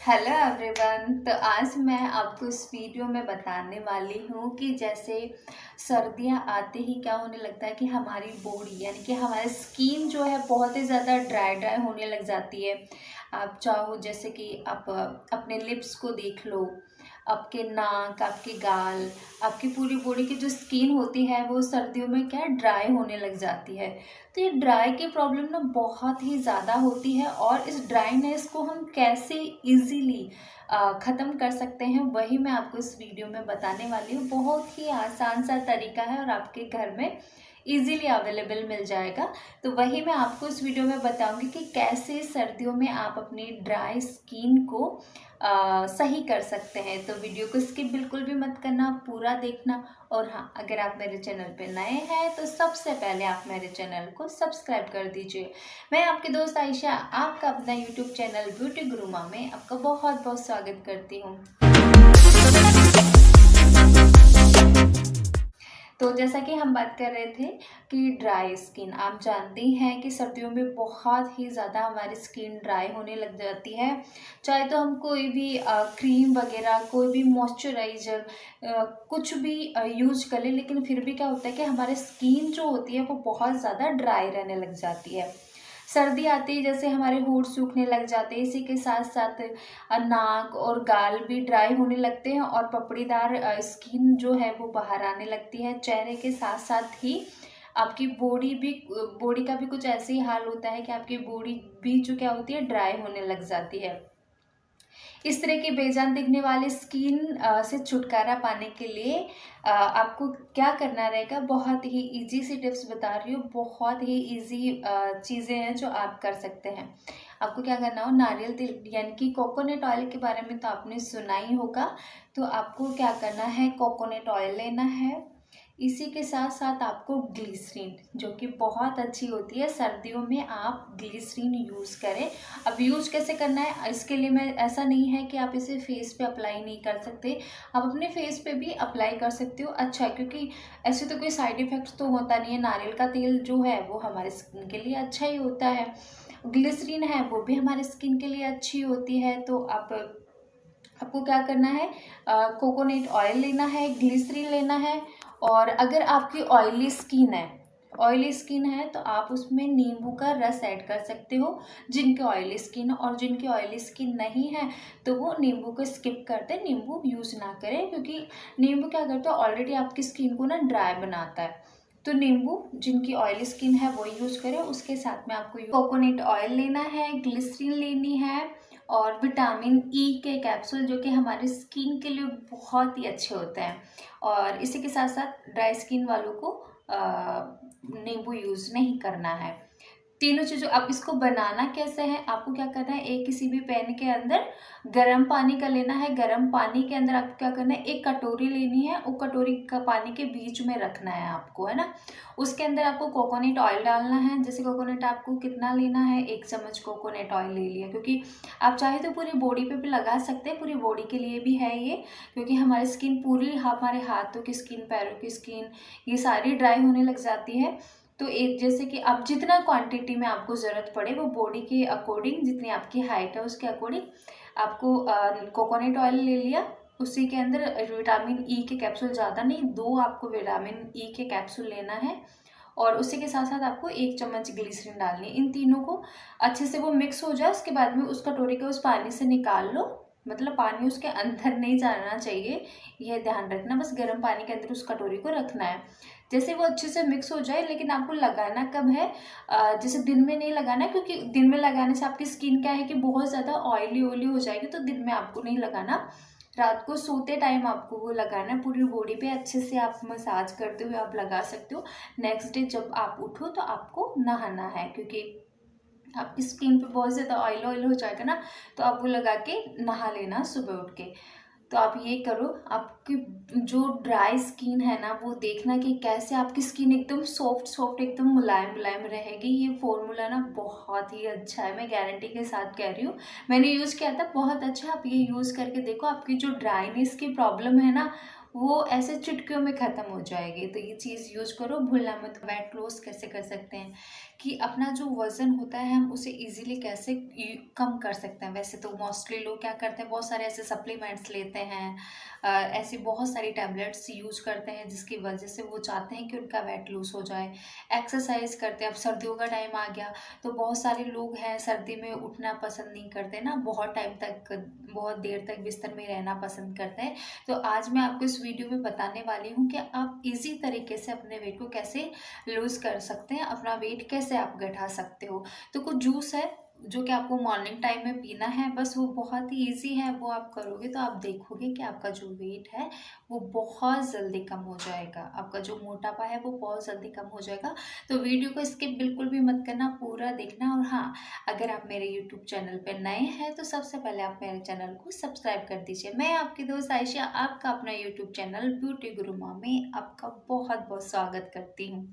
Hello everyone. तो आज मैं आपको इस वीडियो में बताने वाली हूँ कि जैसे सर्दियाँ आते ही क्या होने लगता है कि हमारी बॉडी यानी कि हमारी स्किन जो है बहुत ही ज़्यादा ड्राई ड्राई होने लग जाती है। आप चाहो जैसे कि आप अपने लिप्स को देख लो, आपके नाक, आपके गाल, आपकी पूरी बॉडी की जो स्किन होती है वो सर्दियों में क्या ड्राई होने लग जाती है। तो ये ड्राई की प्रॉब्लम ना बहुत ही ज़्यादा होती है और इस ड्राइनेस को हम कैसे इजीली ख़त्म कर सकते हैं वही मैं आपको इस वीडियो में बताने वाली हूँ। बहुत ही आसान सा तरीका है और आपके घर में इजीली अवेलेबल मिल जाएगा। तो वही मैं आपको इस वीडियो में बताऊंगी कि कैसे सर्दियों में आप अपनी ड्राई स्किन को सही कर सकते हैं। तो वीडियो को स्किप बिल्कुल भी मत करना, पूरा देखना। और हाँ, अगर आप मेरे चैनल पे नए हैं तो सबसे पहले आप मेरे चैनल को सब्सक्राइब कर दीजिए। मैं आपकी दोस्त आयशा आपका अपना यूट्यूब चैनल ब्यूटी गुरुमा में आपका बहुत बहुत स्वागत करती हूँ। तो जैसा कि हम बात कर रहे थे कि ड्राई स्किन, आप जानती हैं कि सर्दियों में बहुत ही ज़्यादा हमारी स्किन ड्राई होने लग जाती है। चाहे तो हम कोई भी क्रीम वगैरह, कोई भी मॉइस्चराइज़र कुछ भी यूज कर लें, लेकिन फिर भी क्या होता है कि हमारी स्किन जो होती है वो बहुत ज़्यादा ड्राई रहने लग जाती है। सर्दी आती है जैसे हमारे होंठ सूखने लग जाते हैं, इसी के साथ साथ नाक और गाल भी ड्राई होने लगते हैं और पपड़ीदार स्किन जो है वो बाहर आने लगती है। चेहरे के साथ साथ ही आपकी बॉडी का भी कुछ ऐसे ही हाल होता है कि आपकी बॉडी भी जो क्या होती है ड्राई होने लग जाती है। इस तरह की बेजान दिखने वाली स्किन से छुटकारा पाने के लिए आपको क्या करना रहेगा, बहुत ही इजी सी टिप्स बता रही हूँ। बहुत ही इजी चीज़ें हैं जो आप कर सकते हैं। आपको क्या करना हो, नारियल तेल यानी कि कोकोनट ऑयल के बारे में तो आपने सुना ही होगा। तो आपको क्या करना है, कोकोनट ऑयल लेना है। इसी के साथ साथ आपको ग्लिसरीन, जो कि बहुत अच्छी होती है, सर्दियों में आप ग्लिसरीन यूज़ करें। अब यूज़ कैसे करना है इसके लिए मैं, ऐसा नहीं है कि आप इसे फेस पे अप्लाई नहीं कर सकते, आप अपने फेस पे भी अप्लाई कर सकते हो। अच्छा है, क्योंकि ऐसे तो कोई साइड इफ़ेक्ट्स तो होता नहीं है। नारियल का तेल जो है वो हमारे स्किन के लिए अच्छा ही होता है, ग्लिसरीन है वो भी हमारे स्किन के लिए अच्छी होती है। तो आपको क्या करना है, कोकोनट ऑयल लेना है, ग्लिसरीन लेना है। और अगर आपकी ऑयली स्किन है तो आप उसमें नींबू का रस ऐड कर सकते हो। जिनकी ऑयली स्किन और जिनकी ऑयली स्किन नहीं है तो वो नींबू को स्किप करते, नींबू यूज़ ना करें, क्योंकि नींबू क्या करता है, ऑलरेडी आपकी स्किन को ना ड्राई बनाता है। तो नींबू जिनकी ऑयली स्किन है वो यूज़ करें। उसके साथ में आपको कोकोनट ऑयल लेना है, ग्लिसरीन लेनी है और विटामिन ई के कैप्सूल, जो कि हमारी स्किन के लिए बहुत ही अच्छे होते हैं। और इसी के साथ साथ ड्राई स्किन वालों को नींबू यूज़ नहीं करना है। तीनों चीज़ों, अब इसको बनाना कैसे है, आपको क्या करना है, एक किसी भी पैन के अंदर गर्म पानी का लेना है। गर्म पानी के अंदर आपको क्या करना है, एक कटोरी लेनी है, वो कटोरी का पानी के बीच में रखना है आपको, है ना। उसके अंदर आपको कोकोनट ऑयल डालना है। जैसे कोकोनट आपको कितना लेना है, 1 चम्मच कोकोनट ऑयल ले लिया, क्योंकि आप चाहे तो पूरी बॉडी पे भी लगा सकते हैं, पूरी बॉडी के लिए भी है ये, क्योंकि हमारी स्किन पूरी, हमारे हाथों की स्किन, पैरों की स्किन, ये सारी ड्राई होने लग जाती है। तो एक, जैसे कि आप जितना क्वांटिटी में आपको ज़रूरत पड़े, वो बॉडी के अकॉर्डिंग, जितनी आपकी हाइट है उसके अकॉर्डिंग आपको कोकोनट ऑयल ले लिया। उसी के अंदर विटामिन ई के कैप्सूल, ज़्यादा नहीं, 2 आपको विटामिन ई के कैप्सूल लेना है। और उसी के साथ साथ आपको 1 चम्मच ग्लिसरीन डालनी है। इन तीनों को अच्छे से वो मिक्स हो जाए, उसके बाद में उस कटोरी को उस पानी से निकाल लो। मतलब पानी उसके अंदर नहीं जाना चाहिए, यह ध्यान रखना। बस गर्म पानी के अंदर उस कटोरी को रखना है। जैसे वो अच्छे से मिक्स हो जाए, लेकिन आपको लगाना कब है, जैसे दिन में नहीं लगाना, क्योंकि दिन में लगाने से आपकी स्किन क्या है कि बहुत ज़्यादा ऑयली हो जाएगी, तो दिन में आपको नहीं लगाना। रात को सोते टाइम आपको वो लगाना है। पूरी बॉडी पे अच्छे से आप मसाज करते हुए आप लगा सकते हो। नेक्स्ट डे जब आप उठो तो आपको नहाना है, क्योंकि आपकी स्किन पे बहुत ज़्यादा ऑयल हो जाएगा ना, तो आप वो लगा के नहा लेना सुबह उठ के। तो आप ये करो, आपकी जो ड्राई स्किन है ना, वो देखना कि कैसे आपकी स्किन एकदम सॉफ्ट एकदम मुलायम मुलायम रहेगी। ये फॉर्मूला ना बहुत ही अच्छा है, मैं गारंटी के साथ कह रही हूँ। मैंने यूज़ किया था, बहुत अच्छा। आप ये यूज़ करके देखो, आपकी जो ड्राइनेस की प्रॉब्लम है ना, वो ऐसे चुटकियों में ख़त्म हो जाएगी। तो ये चीज़ यूज़ करो, भूलना मत। वेट लॉस कैसे कर सकते हैं, कि अपना जो वज़न होता है हम उसे ईज़िली कैसे कम कर सकते हैं। वैसे तो मोस्टली लोग क्या करते हैं, बहुत सारे ऐसे सप्लीमेंट्स लेते हैं, ऐसी बहुत सारी टैबलेट्स यूज़ करते हैं जिसकी वजह से वो चाहते हैं कि उनका वेट लूज़ हो जाए। एक्सरसाइज करते हैं, अब सर्दियों का टाइम आ गया तो बहुत सारे लोग हैं सर्दी में उठना पसंद नहीं करते ना, बहुत टाइम तक, बहुत देर तक बिस्तर में रहना पसंद करते हैं। तो आज मैं आपको इस वीडियो में बताने वाली हूँ कि आप ईज़ी तरीके से अपने वेट को कैसे लूज़ कर सकते हैं, अपना वेट कैसे आप घटा सकते हो। तो कुछ जूस है जो कि आपको मॉर्निंग टाइम में पीना है, बस वो बहुत ही ईज़ी है, वो आप करोगे तो आप देखोगे कि आपका जो वेट है वो बहुत जल्दी कम हो जाएगा, आपका जो मोटापा है वो बहुत जल्दी कम हो जाएगा। तो वीडियो को स्किप बिल्कुल भी मत करना, पूरा देखना। और हाँ, अगर आप मेरे यूट्यूब चैनल पे नए हैं तो सबसे पहले आप मेरे चैनल को सब्सक्राइब कर दीजिए। मैं आपकी दोस्त आयशा, आपका अपना यूट्यूब चैनल ब्यूटी गुरु मॉम में आपका बहुत बहुत स्वागत करती हूँ।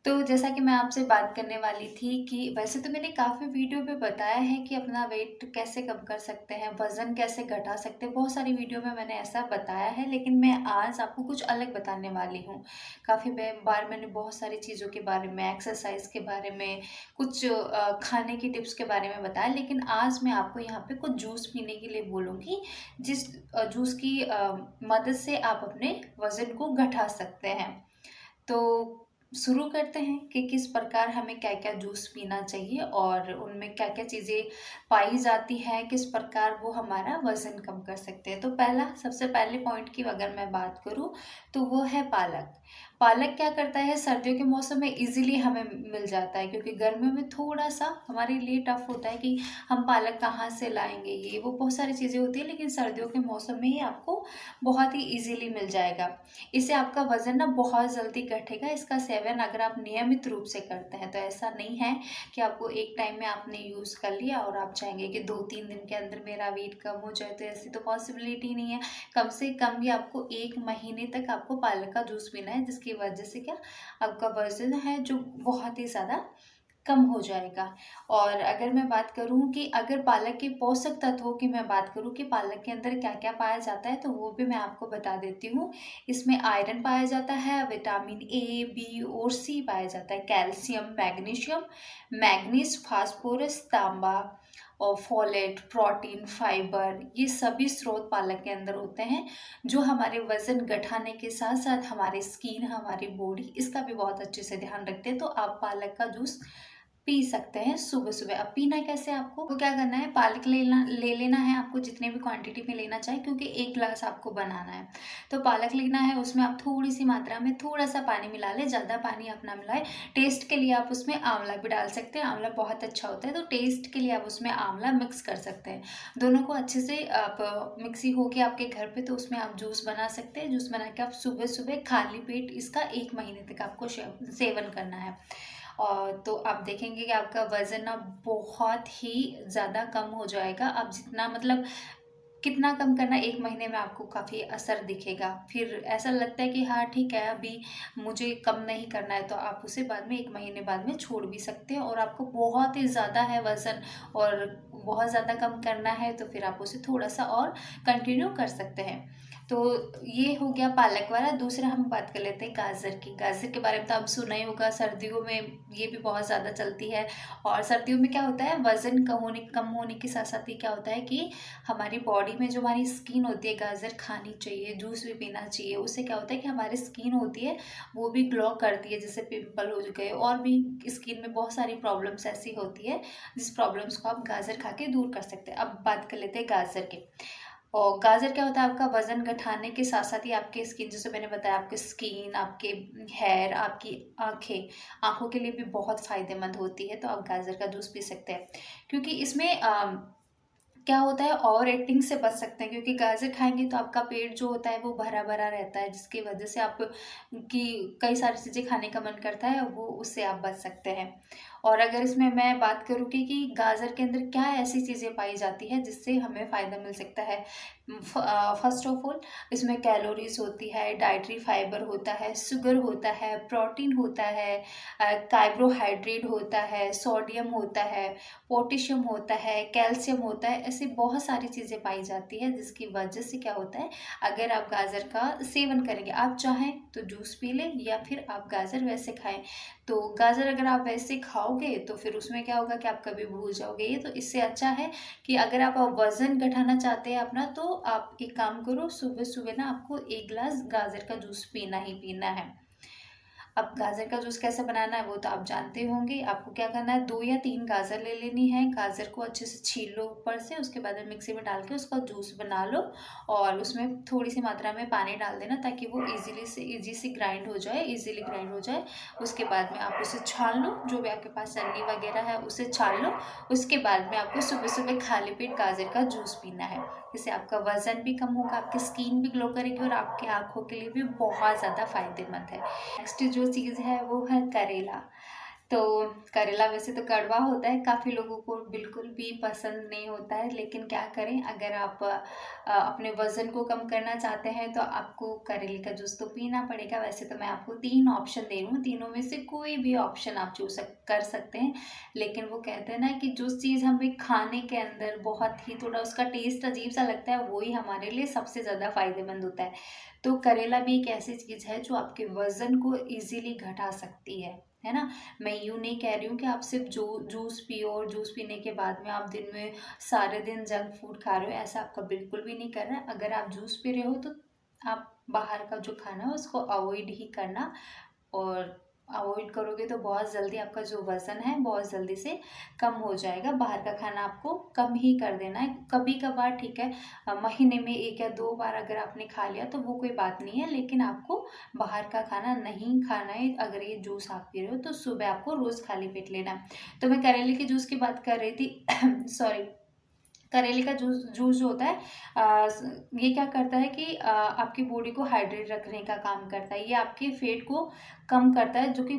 तो जैसा कि मैं आपसे बात करने वाली थी कि वैसे तो मैंने काफ़ी वीडियो में बताया है कि अपना वेट कैसे कम कर सकते हैं, वज़न कैसे घटा सकते हैं, बहुत सारी वीडियो में मैंने ऐसा बताया है, लेकिन मैं आज आपको कुछ अलग बताने वाली हूँ। काफ़ी बार मैंने बहुत सारी चीज़ों के बारे में, एक्सरसाइज के बारे में, कुछ खाने की टिप्स के बारे में बताया, लेकिन आज मैं आपको यहाँ पे कुछ जूस पीने के लिए बोलूँगी, जिस जूस की मदद से आप अपने वज़न को घटा सकते हैं। तो शुरू करते हैं कि किस प्रकार हमें क्या-क्या जूस पीना चाहिए और उनमें क्या-क्या चीज़ें पाई जाती हैं, किस प्रकार वो हमारा वज़न कम कर सकते हैं। तो पहला, सबसे पहले पॉइंट की अगर मैं बात करूँ तो वो है पालक। पालक क्या करता है, सर्दियों के मौसम में ईज़िली हमें मिल जाता है, क्योंकि गर्मियों में थोड़ा-सा हमारे लिए टफ़ होता है कि हम पालक कहाँ से लाएँगे, ये वो बहुत सारी चीज़ें होती हैं, लेकिन सर्दियों के मौसम में ही आपको बहुत ही ईज़िली मिल जाएगा। इससे आपका वज़न ना बहुत जल्दी घटेगा। इसका सेवन अगर आप नियमित रूप से करते हैं, तो ऐसा नहीं है कि आपको एक टाइम में आपने यूज़ कर लिया और आप चाहेंगे कि 2-3 दिन के अंदर मेरा वेट कम हो जाए, तो ऐसी तो पॉसिबिलिटी नहीं है। कम से कम भी आपको 1 महीने तक आपको पालक का जूस पीना है, जिसकी वजह से क्या, आपका वज़न है जो बहुत ही ज़्यादा कम हो जाएगा। और अगर मैं बात करूँ कि अगर पालक के पोषक तत्वों की मैं बात करूँ कि पालक के अंदर क्या-क्या पाया जाता है, तो वो भी मैं आपको बता देती हूँ। इसमें आयरन पाया जाता है, विटामिन ए, बी और सी पाया जाता है, कैल्शियम, मैग्नीशियम, मैंगनीज़, फास्फोरस, तांबा और फोलेट, प्रोटीन, फाइबर, ये सभी स्रोत पालक के अंदर होते हैं, जो हमारे वज़न घटाने के साथ-साथ हमारी स्किन, हमारी बॉडी, इसका भी बहुत अच्छे से ध्यान रखते हैं। तो आप पालक का जूस पी सकते हैं सुबह-सुबह। अब पीना कैसे है आपको? तो क्या करना है, पालक ले लेना है आपको, जितने भी क्वांटिटी में लेना चाहे, क्योंकि 1 ग्लास आपको बनाना है। तो पालक लेना है, उसमें आप थोड़ी-सी मात्रा में थोड़ा-सा पानी मिला लें, ज़्यादा पानी आप ना मिलाएँ। टेस्ट के लिए आप उसमें आंवला भी डाल सकते हैं, आंवला बहुत अच्छा होता है, तो टेस्ट के लिए आप उसमें आंवला मिक्स कर सकते हैं। दोनों को अच्छे से आप मिक्सी हो के आपके घर पे, तो उसमें आप जूस बना सकते हैं। जूस बना के आप सुबह-सुबह खाली पेट इसका 1 महीने तक आपको सेवन करना है। और तो आप देखेंगे कि आपका वज़न ना बहुत ही ज़्यादा कम हो जाएगा। आप जितना मतलब कितना कम करना, 1 महीने में आपको काफ़ी असर दिखेगा। फिर ऐसा लगता है कि हाँ ठीक है, अभी मुझे कम नहीं करना है, तो आप उसे बाद में 1 महीने बाद में छोड़ भी सकते हैं। और आपको बहुत ही ज़्यादा है वज़न और बहुत ज़्यादा कम करना है, तो फिर आप उसे थोड़ा-सा और कंटिन्यू कर सकते हैं। तो ये हो गया पालक वाला। दूसरा हम बात कर लेते हैं गाजर की। गाजर के बारे में तो आप सुना ही होगा, सर्दियों में ये भी बहुत ज़्यादा चलती है। और सर्दियों में क्या होता है, वज़न कम होने के साथ-साथ ये क्या होता है कि हमारी बॉडी में जो हमारी स्किन होती है, गाजर खानी चाहिए, जूस भी पीना चाहिए। उससे क्या होता है कि हमारी स्किन होती है वो भी ग्लो करती है, जैसे पिंपल हो गए और भी स्किन में बहुत सारी प्रॉब्लम्स ऐसी होती है, जिस प्रॉब्लम्स को आप गाजर खा के दूर कर सकते हैं। अब बात कर लेते हैं गाजर की। और गाजर क्या होता है, आपका वज़न घटाने के साथ-साथ ही आपकी स्किन, जैसे मैंने बताया, आपकी स्किन, आपके हेयर, आपकी आँखें, आँखों के लिए भी बहुत फ़ायदेमंद होती है, तो आप गाजर का जूस पी सकते हैं। क्योंकि इसमें क्या होता है, ओवर ईटिंग से बच सकते हैं, क्योंकि गाजर खाएँगे तो आपका पेट जो होता है वो भरा-भरा रहता है, जिसकी वजह से आप की कई सारी चीज़ें खाने का मन करता है, वो उससे आप बच सकते हैं। और अगर इसमें मैं बात करूँ कि गाजर के अंदर क्या ऐसी चीज़ें पाई जाती है जिससे हमें फ़ायदा मिल सकता है। फर्स्ट ऑफ ऑल इसमें कैलोरीज होती है, डाइटरी फाइबर होता है, शुगर होता है, प्रोटीन होता है, कार्बोहाइड्रेट होता है, सोडियम होता है, पोटेशियम होता है, कैल्शियम होता है। ऐसी बहुत सारी चीज़ें पाई जाती है जिसकी वजह से क्या होता है, अगर आप गाजर का सेवन करेंगे, आप चाहें तो जूस पी लें या फिर आप गाजर वैसे खाएं। तो गाजर अगर आप वैसे खाओगे तो फिर उसमें क्या होगा कि आप कभी भूल जाओगे। ये तो इससे अच्छा है कि अगर आप वज़न घटाना चाहते हैं अपना, तो आप एक काम करो, सुबह सुबह ना आपको 1 ग्लास गाजर का जूस पीना ही पीना है। अब गाजर का जूस कैसे बनाना है वो तो आप जानते होंगे। आपको क्या करना है, 2 या 3 गाजर ले लेनी है। गाजर को अच्छे से छील लो ऊपर से, उसके बाद में मिक्सी में डाल के उसका जूस बना लो और उसमें थोड़ी सी मात्रा में पानी डाल देना ताकि वो ईजी से ग्राइंड हो जाए, ईजिली ग्राइंड हो जाए। उसके बाद में आप उसे छान लो, जो भी आपके पास छन्नी वगैरह है उसे छान लो। उसके बाद में आपको सुबह सुबह खाली पेट गाजर का जूस पीना है। इससे आपका वजन भी कम होगा, आपकी स्किन भी ग्लो करेगी और आपकी आंखों के लिए भी बहुत ज़्यादा फायदेमंद है। नेक्स्ट जो चीज़ है वो है करेला। तो करेला वैसे तो कड़वा होता है, काफ़ी लोगों को बिल्कुल भी पसंद नहीं होता है, लेकिन क्या करें, अगर आप अपने वज़न को कम करना चाहते हैं तो आपको करेले का जूस तो पीना पड़ेगा। वैसे तो मैं आपको 3 ऑप्शन दे रही हूँ, तीनों में से कोई भी ऑप्शन आप चूज़ कर सकते हैं। लेकिन वो कहते हैं ना कि जो चीज़ हमें खाने के अंदर बहुत ही थोड़ा उसका टेस्ट अजीब सा लगता है, वही हमारे लिए सबसे ज़्यादा फायदेमंद होता है। तो करेला भी एक ऐसी चीज़ है जो आपके वज़न को ईज़िली घटा सकती है ना। मैं यूँ नहीं कह रही हूँ कि आप सिर्फ जूस पियो और जूस पीने के बाद में आप दिन में सारे दिन जंक फूड खा रहे हो, ऐसा आपका बिल्कुल भी नहीं करना है। अगर आप जूस पी रहे हो तो आप बाहर का जो खाना है उसको अवॉइड ही करना, और अवॉइड करोगे तो बहुत जल्दी आपका जो वज़न है बहुत जल्दी से कम हो जाएगा। बाहर का खाना आपको कम ही कर देना है, कभी कभार ठीक है, महीने में 1 या 2 बार अगर आपने खा लिया तो वो कोई बात नहीं है, लेकिन आपको बाहर का खाना नहीं खाना है। अगर ये जूस आप पी रहे हो तो सुबह आपको रोज़ खाली पेट लेना है। तो मैं करेले के जूस की बात कर रही थी सॉरी। करेले का जूस जो होता है, ये क्या करता है कि आपकी बॉडी को हाइड्रेट रखने का काम करता है। ये आपके फैट को कम करता है, जो कि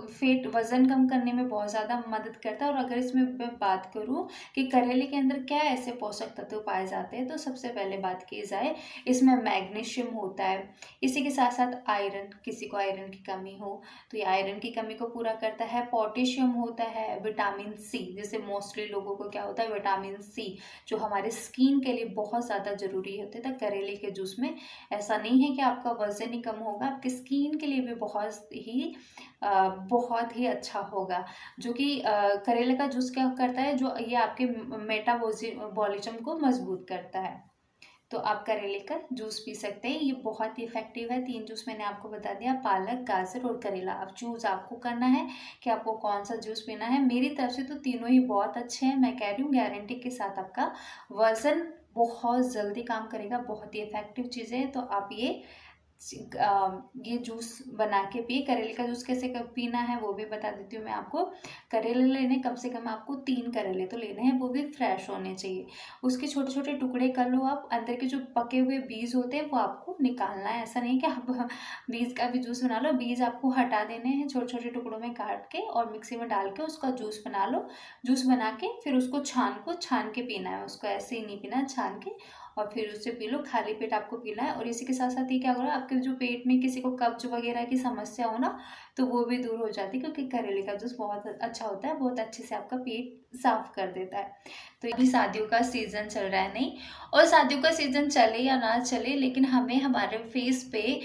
फैट वज़न कम करने में बहुत ज़्यादा मदद करता है। और अगर इसमें मैं बात करूँ कि करेले के अंदर क्या ऐसे पोषक तत्व पाए जाते हैं, तो सबसे पहले बात की जाए, इसमें मैग्नीशियम होता है। इसी के साथ साथ आयरन, किसी को आयरन की कमी हो तो ये आयरन की कमी को पूरा करता है। पोटेशियम होता है, विटामिन सी, जैसे मोस्टली लोगों को क्या होता है, विटामिन सी जो हमारे स्किन के लिए बहुत ज़्यादा ज़रूरी होते हैं। तो करेले के जूस में ऐसा नहीं है कि आपका वज़न ही कम होगा, आपकी स्किन के लिए भी बहुत ही अच्छा होगा। जो कि करेले का जूस क्या करता है, जो ये आपके मेटाबॉलिज्म को मजबूत करता है। तो आप करेले का जूस पी सकते हैं, ये बहुत ही इफेक्टिव है। 3 जूस मैंने आपको बता दिया, पालक, गाजर और करेला। अब चूज़ आपको करना है कि आपको कौन सा जूस पीना है। मेरी तरफ से तो तीनों ही बहुत अच्छे हैं, मैं कह रही हूँ गारंटी के साथ आपका वज़न बहुत जल्दी काम करेगा, बहुत ही इफेक्टिव चीज़ें हैं। तो आप ये जूस बना के पिए। करेले का जूस कैसे पीना है वो भी बता देती हूँ मैं आपको। करेले लेने, कम से कम आपको 3 करेले तो लेने हैं, वो भी फ्रेश होने चाहिए। उसके छोटे छोटे टुकड़े कर लो आप, अंदर के जो पके हुए बीज होते हैं वो आपको निकालना है। ऐसा नहीं कि आप बीज का भी जूस बना लो, बीज आपको हटा देने हैं, छोटे छोटे टुकड़ों में काट के और मिक्सी में डाल के उसका जूस बना लो। जूस बना के फिर उसको छान के पीना है, उसको ऐसे ही नहीं पीना, छान के और फिर उससे पी लो। खाली पेट आपको पीना है। और इसी के साथ साथ ये क्या होगा, आपके जो पेट में किसी को कब्ज वगैरह की समस्या हो ना, तो वो भी दूर हो जाती है, क्योंकि करेले का जूस बहुत अच्छा होता है, बहुत अच्छे से आपका पेट साफ कर देता है। तो ये भी शादियों का सीज़न चल रहा है, नहीं, और शादियों का सीज़न चले या ना चले, लेकिन हमें हमारे फेस पे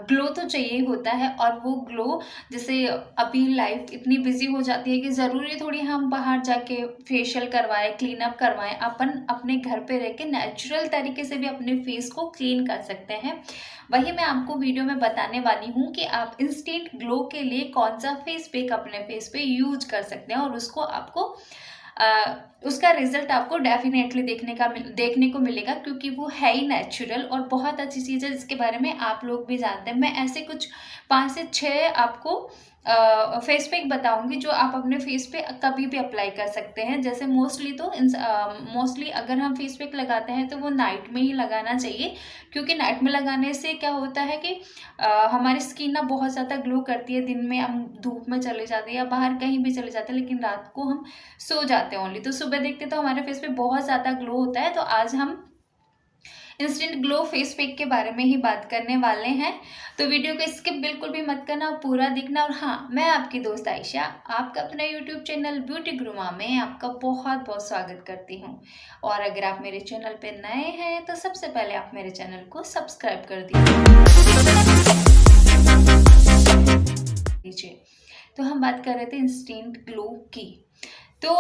ग्लो तो चाहिए होता है। और वो ग्लो, जैसे अभी लाइफ इतनी बिजी हो जाती है कि ज़रूरी थोड़ी हम बाहर जाके फेशियल करवाएं, क्लीन अप करवाएं। अपन अपने घर पे रह के नेचुरल तरीके से भी अपने फेस को क्लीन कर सकते हैं। वही मैं आपको वीडियो में बताने वाली हूँ कि आप इंस्टेंट ग्लो के लिए कौन सा फेस पैक अपने फेस पे यूज कर सकते हैं, और उसको आपको उसका रिजल्ट आपको डेफिनेटली देखने को मिलेगा, क्योंकि वो है ही नेचुरल और बहुत अच्छी चीज़ है, जिसके बारे में आप लोग भी जानते हैं। मैं ऐसे कुछ 5 से 6 आपको फेस पैक बताऊंगी जो आप अपने फेस पे कभी भी अप्लाई कर सकते हैं। जैसे मोस्टली अगर हम फेस पैक लगाते हैं तो वो नाइट में ही लगाना चाहिए, क्योंकि नाइट में लगाने से क्या होता है कि हमारी स्किन ना बहुत ज़्यादा ग्लो करती है। दिन में हम धूप में चले जाते हैं या बाहर कहीं भी चले जाते हैं, लेकिन रात को हम सो जाते हैं ओनली, तो सुबह देखते तो हमारे फेस पे बहुत ज़्यादा ग्लो होता है। तो आज हम इंस्टेंट ग्लो फेस पैक के बारे में ही बात करने वाले हैं, तो वीडियो को स्किप बिल्कुल भी मत करना, पूरा देखना। और हाँ, मैं आपकी दोस्त आयशा आपका अपना यूट्यूब चैनल ब्यूटी गुरुमा में आपका बहुत बहुत स्वागत करती हूँ। और अगर आप मेरे चैनल पे नए हैं तो सबसे पहले आप मेरे चैनल को सब्सक्राइब कर दीजिए। तो हम बात कर रहे थे इंस्टेंट ग्लो की। तो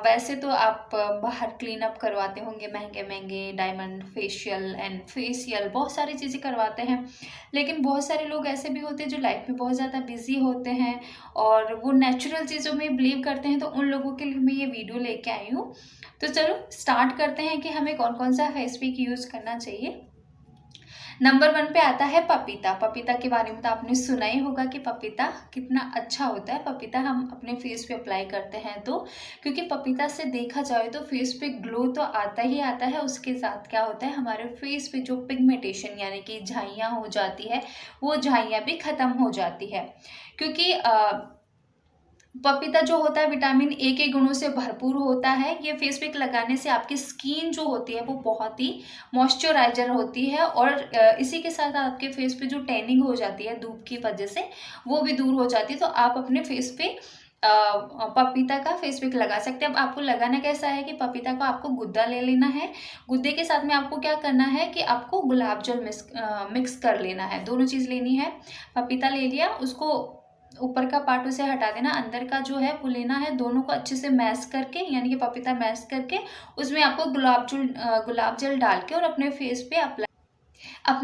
वैसे तो आप बाहर क्लीन अप करवाते होंगे, महंगे महंगे डायमंड फेशियल एंड फेशियल बहुत सारी चीज़ें करवाते हैं, लेकिन बहुत सारे लोग ऐसे भी होते हैं जो लाइफ में बहुत ज़्यादा बिजी होते हैं और वो नेचुरल चीज़ों में बिलीव करते हैं। तो उन लोगों के लिए मैं ये वीडियो लेके आई हूँ। तो चलो स्टार्ट करते हैं कि हमें कौन कौन सा फेस पैक यूज़ करना चाहिए। नंबर 1 पे आता है पपीता। पपीता के बारे में तो आपने सुना ही होगा कि पपीता कितना अच्छा होता है। पपीता हम अपने फेस पे अप्लाई करते हैं तो, क्योंकि पपीता से देखा जाए तो फेस पे ग्लो तो आता ही आता है, उसके साथ क्या होता है हमारे फेस पे जो पिगमेंटेशन यानी कि झाइयाँ हो जाती है, वो झाइयाँ भी ख़त्म हो जाती है। क्योंकि पपीता जो होता है विटामिन ए के गुणों से भरपूर होता है। ये फेस पैक लगाने से आपकी स्किन जो होती है वो बहुत ही मॉइस्चराइजर होती है, और इसी के साथ आपके फेस पे जो टैनिंग हो जाती है धूप की वजह से वो भी दूर हो जाती है। तो आप अपने फेस पे पपीता का फेस पैक लगा सकते हैं। अब आपको लगाना कैसा है कि पपीता को आपको गुद्दा ले लेना है। गुद्दे के साथ में आपको क्या करना है कि आपको गुलाब जल मिक्स कर लेना है। दोनों चीज़ लेनी है। पपीता ले लिया, उसको ऊपर का पार्ट उसे हटा देना, अंदर का जो है वो लेना है। दोनों को अच्छे से मैश करके यानी कि पपीता मैश करके उसमें आपको गुलाब जल डाल के और अपने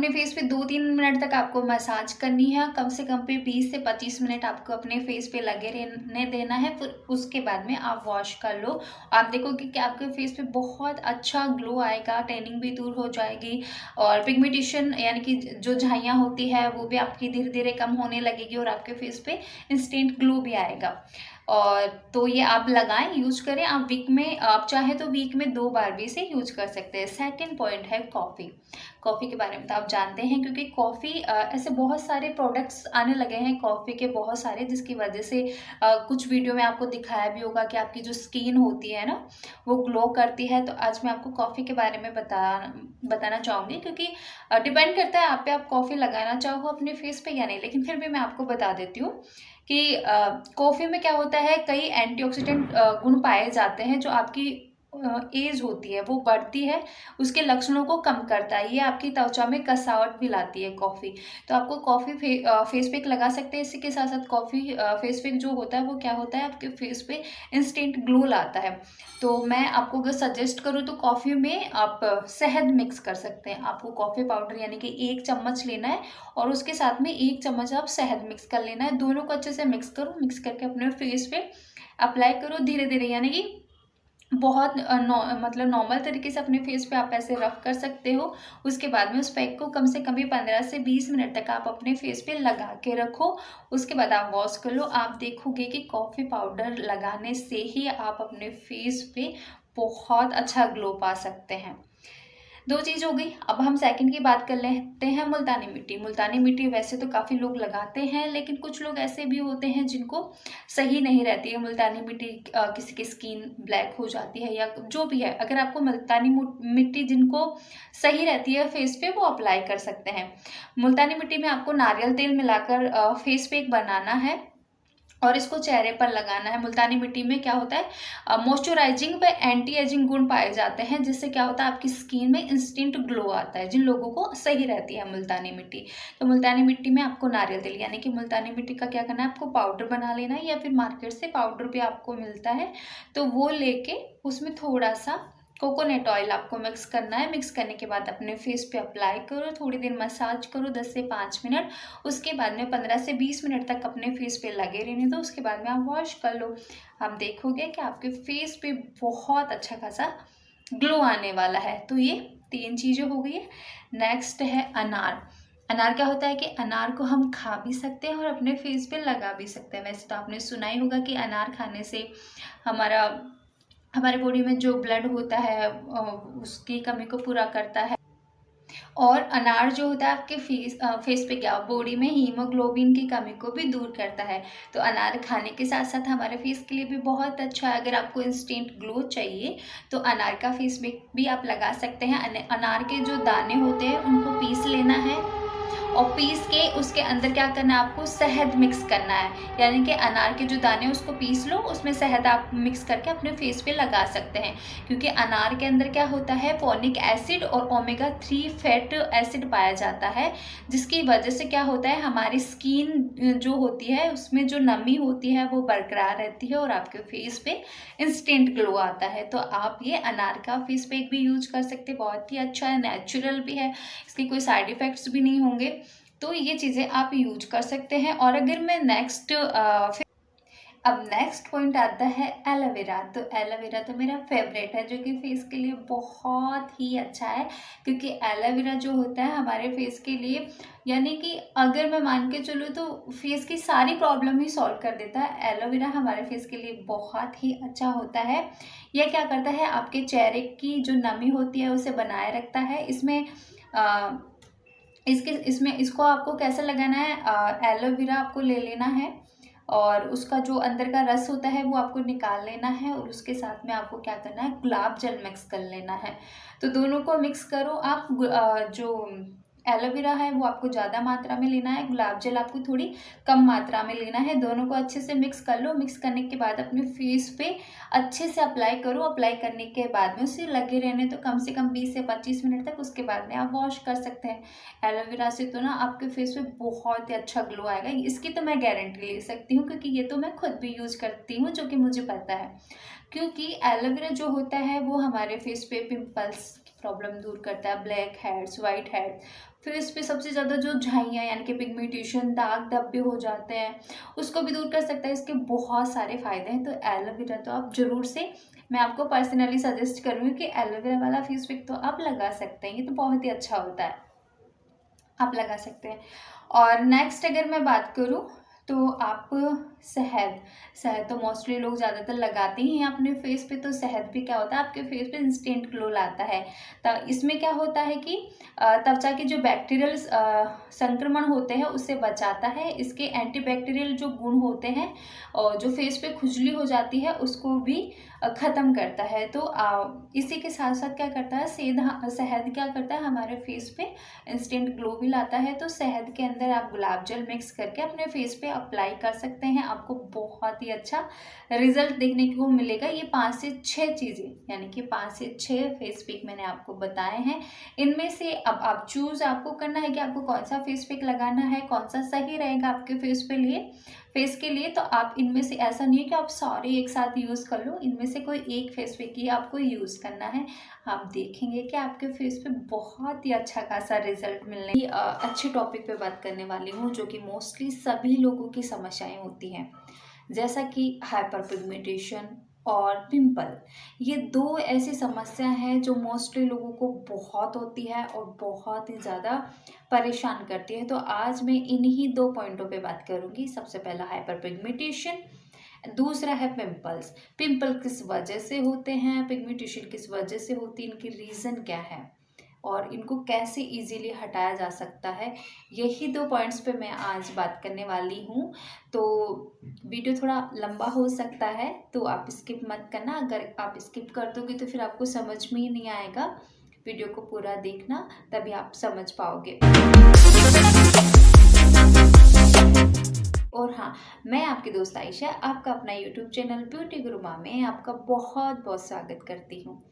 फेस पे 2-3 मिनट तक आपको मसाज करनी है। कम से कम पे 20 से 25 मिनट आपको अपने फेस पे लगे रहने देना है। फिर उसके बाद में आप वॉश कर लो। आप देखोगे कि आपके फेस पे बहुत अच्छा ग्लो आएगा, टैनिंग भी दूर हो जाएगी और पिगमेंटेशन यानी कि जो झाइयाँ होती है वो भी आपकी धीरे धीरे कम होने लगेगी और आपके फेस पे इंस्टेंट ग्लो भी आएगा। और तो ये आप लगाएं, यूज करें। आप चाहे तो वीक में 2 बार भी इसे यूज कर सकते हैं। सेकंड पॉइंट है कॉफ़ी। कॉफ़ी के बारे में तो आप जानते हैं, क्योंकि कॉफ़ी ऐसे बहुत सारे प्रोडक्ट्स आने लगे हैं कॉफ़ी के बहुत सारे, जिसकी वजह से कुछ वीडियो में आपको दिखाया भी होगा कि आपकी जो स्किन होती है ना वो ग्लो करती है। तो आज मैं आपको कॉफ़ी के बारे में बताना चाहूँगी, क्योंकि डिपेंड करता है आप पे, आप कॉफ़ी लगाना चाहो अपने फेस पे या नहीं, लेकिन फिर भी मैं आपको बता देती हूँ कि कॉफ़ी में क्या होता है, कई एंटीऑक्सीडेंट गुण पाए जाते हैं जो आपकी एज होती है वो बढ़ती है, उसके लक्षणों को कम करता है। ये आपकी त्वचा में कसावट भी लाती है कॉफ़ी। तो आपको फेस पैक लगा सकते हैं। इसी के साथ साथ फेस पैक जो होता है वो क्या होता है, आपके फेस पे इंस्टेंट ग्लो लाता है। तो मैं आपको अगर सजेस्ट करूँ तो कॉफ़ी में आप शहद मिक्स कर सकते हैं। आपको कॉफ़ी पाउडर यानी कि 1 चम्मच लेना है और उसके साथ में 1 चम्मच आप शहद मिक्स कर लेना है। दोनों को अच्छे से मिक्स करो, मिक्स करके अपने फेस पे अप्लाई करो धीरे धीरे, यानी कि बहुत मतलब नॉर्मल तरीके से अपने फेस पे आप ऐसे रफ कर सकते हो। उसके बाद में उस पैक को कम से कम भी 15 से 20 मिनट तक आप अपने फेस पे लगा के रखो। उसके बाद आप वॉश कर लो। आप देखोगे कि कॉफ़ी पाउडर लगाने से ही आप अपने फेस पे बहुत अच्छा ग्लो पा सकते हैं। 2 चीज़ हो गई। अब हम सेकंड की बात कर लेते हैं, मुल्तानी मिट्टी। मुल्तानी मिट्टी वैसे तो काफ़ी लोग लगाते हैं, लेकिन कुछ लोग ऐसे भी होते हैं जिनको सही नहीं रहती है मुल्तानी मिट्टी। किसी की स्किन ब्लैक हो जाती है या जो भी है, अगर आपको मुल्तानी मिट्टी जिनको सही रहती है फेस पे, वो अप्लाई कर सकते हैं। मुल्तानी मिट्टी में आपको नारियल तेल मिलाकर फेस पैक बनाना है और इसको चेहरे पर लगाना है। मुल्तानी मिट्टी में क्या होता है, मॉइस्चराइजिंग व एंटी एजिंग गुण पाए जाते हैं, जिससे क्या होता है आपकी स्किन में इंस्टेंट ग्लो आता है, जिन लोगों को सही रहती है मुल्तानी मिट्टी। तो मुल्तानी मिट्टी में आपको नारियल तेल यानी कि मुल्तानी मिट्टी का क्या करना है, आपको पाउडर बना लेना है, या फिर मार्केट से पाउडर भी आपको मिलता है, तो वो लेके उसमें थोड़ा सा कोकोनट ऑयल आपको मिक्स करना है। मिक्स करने के बाद अपने फेस पे अप्लाई करो, थोड़ी देर मसाज करो 10 से 5 मिनट। उसके बाद में 15 से 20 मिनट तक अपने फेस पे लगे रहने दो। उसके बाद में आप वॉश कर लो। आप देखोगे कि आपके फेस पे बहुत अच्छा खासा ग्लो आने वाला है। तो ये 3 चीज़ें हो गई है। नेक्स्ट है अनार। अनार क्या होता है कि अनार को हम खा भी सकते हैं और अपने फेस पे लगा भी सकते हैं। वैसे तो आपने सुना ही होगा कि अनार खाने से हमारा हमारे बॉडी में जो ब्लड होता है उसकी कमी को पूरा करता है। और अनार जो होता है आपके फेस पे क्या बॉडी में हीमोग्लोबिन की कमी को भी दूर करता है। तो अनार खाने के साथ साथ हमारे फेस के लिए भी बहुत अच्छा है। अगर आपको इंस्टेंट ग्लो चाहिए तो अनार का फेस पैक भी आप लगा सकते हैं। अनार के जो दाने होते हैं उनको पीस लेना है और पीस के उसके अंदर क्या करना है, आपको शहद मिक्स करना है। यानी कि अनार के जो दाने उसको पीस लो, उसमें शहद आप मिक्स करके अपने फेस पे लगा सकते हैं। क्योंकि अनार के अंदर क्या होता है, फोलिक एसिड और ओमेगा 3 फैट एसिड पाया जाता है, जिसकी वजह से क्या होता है, हमारी स्किन जो होती है उसमें जो नमी होती है वो बरकरार रहती है और आपके फेस पे इंस्टेंट ग्लो आता है। तो आप ये अनार का फेस पैक भी यूज कर सकते हैं, बहुत ही अच्छा है, नेचुरल भी है, इसके कोई साइड इफ़ेक्ट्स भी नहीं होंगे। तो ये चीज़ें आप यूज कर सकते हैं। और अगर मैं अब नेक्स्ट पॉइंट आता है एलोवेरा। तो एलोवेरा तो मेरा फेवरेट है, जो कि फेस के लिए बहुत ही अच्छा है। क्योंकि एलोवेरा जो होता है हमारे फेस के लिए, यानी कि अगर मैं मान के चलूँ तो फेस की सारी प्रॉब्लम ही सॉल्व कर देता है। एलोवेरा हमारे फेस के लिए बहुत ही अच्छा होता है। यह क्या करता है, आपके चेहरे की जो नमी होती है उसे बनाए रखता है। इसको आपको कैसे लगाना है, एलोवेरा आपको ले लेना है और उसका जो अंदर का रस होता है वो आपको निकाल लेना है और उसके साथ में आपको क्या करना है, गुलाब जल मिक्स कर लेना है। तो दोनों को मिक्स करो आप। जो एलोवेरा है वो आपको ज़्यादा मात्रा में लेना है, गुलाब जल आपको थोड़ी कम मात्रा में लेना है। दोनों को अच्छे से मिक्स कर लो। मिक्स करने के बाद अपने फेस पे अच्छे से अप्लाई करो। अप्लाई करने के बाद में उसे लगे रहने तो कम से कम 20 से 25 मिनट तक, उसके बाद में आप वॉश कर सकते हैं। एलोवेरा से तो ना आपके फेस पे बहुत ही अच्छा ग्लो आएगा, इसकी तो मैं गारंटी ले सकती हूँ, क्योंकि ये तो मैं खुद भी यूज करती हूँ, जो कि मुझे पता है। क्योंकि एलोवेरा जो होता है वो हमारे फेस पे पिंपल्स की प्रॉब्लम दूर करता है, black heads, white heads, face पे सबसे ज़्यादा जो झाइयाँ यानी कि पिगमेंटेशन, दाग धब्बे हो जाते हैं, उसको भी दूर कर सकता है। इसके बहुत सारे फायदे हैं। तो एलोवेरा तो आप जरूर से, मैं आपको पर्सनली सजेस्ट करूँगी कि एलोवेरा वाला फेस पैक तो आप लगा सकते हैं, ये तो बहुत ही अच्छा होता है, आप लगा सकते हैं। और नेक्स्ट अगर मैं बात करूँ तो आप शहद शहद तो मोस्टली लोग ज़्यादातर लगाते ही हैं अपने फेस पे। तो शहद भी क्या होता है, आपके फेस पे इंस्टेंट ग्लो लाता है। तो इसमें क्या होता है कि त्वचा के जो बैक्टीरियल संक्रमण होते हैं उससे बचाता है। इसके एंटीबैक्टीरियल जो गुण होते हैं और जो फेस पे खुजली हो जाती है उसको भी ख़त्म करता है। तो इसी के साथ साथ क्या करता है, शहद क्या करता है, हमारे फेस पे इंस्टेंट ग्लो भी लाता है। तो शहद के अंदर आप गुलाब जल मिक्स करके अपने फेस पे अप्लाई कर सकते हैं, आपको बहुत ही अच्छा रिजल्ट देखने को मिलेगा। ये 5 से 6 चीज़ें, यानी कि 5 से 6 फेस पैक मैंने आपको बताए हैं। इनमें से अब आप चूज़ आपको करना है कि आपको कौन सा फेस पैक लगाना है, कौन सा सही रहेगा आपके फेस के लिए। तो आप इनमें से, ऐसा नहीं है कि आप सारे एक साथ यूज़ कर लो, इनमें से कोई एक फेस पैक ही आपको यूज़ करना है। आप देखेंगे कि आपके फेस पे बहुत ही अच्छा खासा रिजल्ट मिलने। अच्छे टॉपिक पे बात करने वाली हूँ, जो कि मोस्टली सभी लोगों की समस्याएं होती हैं, जैसा कि हाइपर पिगमेंटेशन और पिंपल। ये दो ऐसी समस्या हैं जो मोस्टली लोगों को बहुत होती है और बहुत ही ज़्यादा परेशान करती है। तो आज मैं इन्हीं दो पॉइंटों पे बात करूँगी। सबसे पहला हाइपर पिगमेंटेशन, दूसरा है पिंपल्स। पिंपल किस वजह से होते हैं, पिगमेंटेशन किस वजह से होती है, इनकी रीज़न क्या है और इनको कैसे इजीली हटाया जा सकता है, यही दो पॉइंट्स पे मैं आज बात करने वाली हूँ। तो वीडियो थोड़ा लंबा हो सकता है, तो आप स्किप मत करना। अगर आप स्किप कर दोगे तो फिर आपको समझ में ही नहीं आएगा। वीडियो को पूरा देखना, तभी आप समझ पाओगे। और हाँ, मैं आपकी दोस्त आयशा, आपका अपना यूट्यूब चैनल ब्यूटी गुरु माँ में आपका बहुत बहुत स्वागत करती हूँ।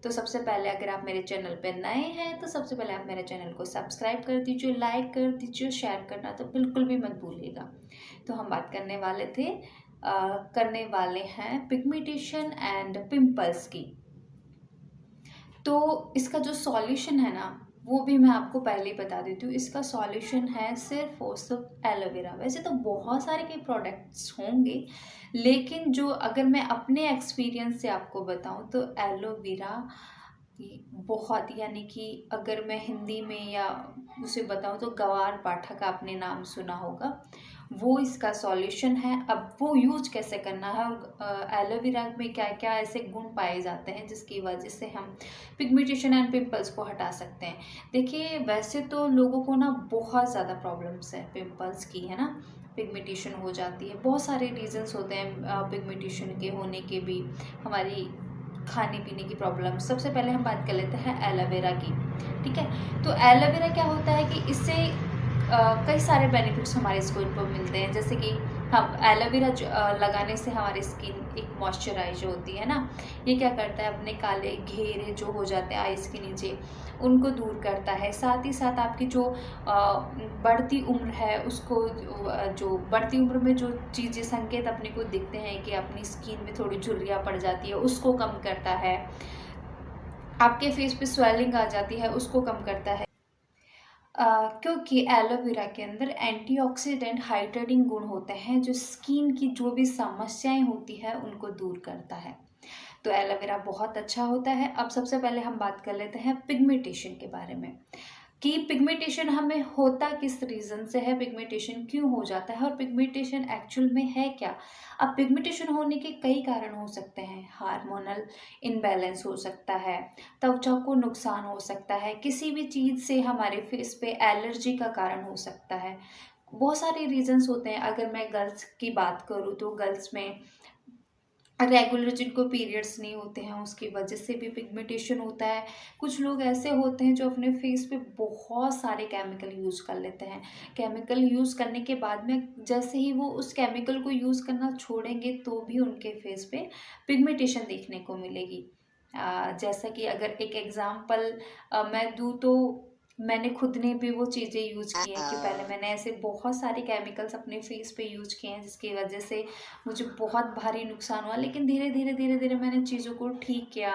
तो सबसे पहले, अगर आप मेरे चैनल पर नए हैं तो सबसे पहले आप मेरे चैनल को सब्सक्राइब कर दीजिए, लाइक कर दीजिए, शेयर करना तो बिल्कुल भी मत भूलिएगा। तो हम बात करने वाले हैं पिगमेंटेशन एंड पिंपल्स की। तो इसका जो सॉल्यूशन है ना, वो भी मैं आपको पहले ही बता देती हूँ। इसका सॉल्यूशन है सिर्फ और सिर्फ एलोवेरा। वैसे तो बहुत सारे के प्रोडक्ट्स होंगे, लेकिन जो अगर मैं अपने एक्सपीरियंस से आपको बताऊँ तो एलोवेरा बहुत, यानी कि अगर मैं हिंदी में या उसे बताऊं तो गवार पाठक आपने नाम सुना होगा, वो इसका सॉल्यूशन है। अब वो यूज कैसे करना है और एलोवेरा में क्या क्या ऐसे गुण पाए जाते हैं जिसकी वजह से हम पिगमेंटेशन एंड पिंपल्स को हटा सकते हैं। देखिए, वैसे तो लोगों को ना बहुत ज़्यादा प्रॉब्लम्स है पिंपल्स की, है ना, पिगमेंटेशन हो जाती है। बहुत सारे रीजंस होते हैं पिगमेंटेशन के होने के भी, हमारी खाने पीने की प्रॉब्लम। सबसे पहले हम बात कर लेते हैं एलोवेरा की, ठीक है। तो एलोवेरा क्या होता है कि इससे कई सारे बेनिफिट्स हमारे स्किन को मिलते हैं, जैसे कि हम एलोवेरा लगाने से हमारी स्किन एक मॉइस्चराइज होती है ना, ये क्या करता है, अपने काले घेरे जो हो जाते हैं आइस के नीचे उनको दूर करता है। साथ ही साथ आपकी जो बढ़ती उम्र है उसको, जो बढ़ती उम्र में जो चीज़ें संकेत अपने को दिखते हैं कि अपनी स्किन में थोड़ी झुर्रियाँ पड़ जाती है, उसको कम करता है। आपके फेस पे स्वेलिंग आ जाती है, उसको कम करता है। क्योंकि एलोवेरा के अंदर एंटीऑक्सीडेंट हाइड्रेटिंग गुण होते हैं जो स्किन की जो भी समस्याएं होती है उनको दूर करता है। तो एलोवेरा बहुत अच्छा होता है। अब सबसे पहले हम बात कर लेते हैं पिगमेंटेशन के बारे में, कि पिगमेंटेशन हमें होता किस रीज़न से है, पिगमेंटेशन क्यों हो जाता है और पिगमेंटेशन एक्चुअल में है क्या। अब पिगमेंटेशन होने के कई कारण हो सकते हैं। हार्मोनल इनबैलेंस हो सकता है, त्वचा को नुकसान हो सकता है, किसी भी चीज़ से हमारे फेस पे एलर्जी का कारण हो सकता है। बहुत सारे रीजंस होते हैं। अगर मैं गर्ल्स की बात करूँ तो गर्ल्स में रेगुलर जिनको पीरियड्स नहीं होते हैं उसकी वजह से भी पिगमेंटेशन होता है। कुछ लोग ऐसे होते हैं जो अपने फेस पे बहुत सारे केमिकल यूज़ कर लेते हैं। केमिकल यूज़ करने के बाद में जैसे ही वो उस केमिकल को यूज़ करना छोड़ेंगे तो भी उनके फेस पे पिगमेंटेशन देखने को मिलेगी। जैसा कि अगर एक एग्ज़ाम्पल मैं दूँ तो मैंने खुद ने भी वो चीज़ें यूज़ की हैं कि पहले मैंने ऐसे बहुत सारे केमिकल्स अपने फेस पे यूज़ किए हैं जिसकी वजह से मुझे बहुत भारी नुकसान हुआ। लेकिन धीरे धीरे मैंने चीज़ों को ठीक किया,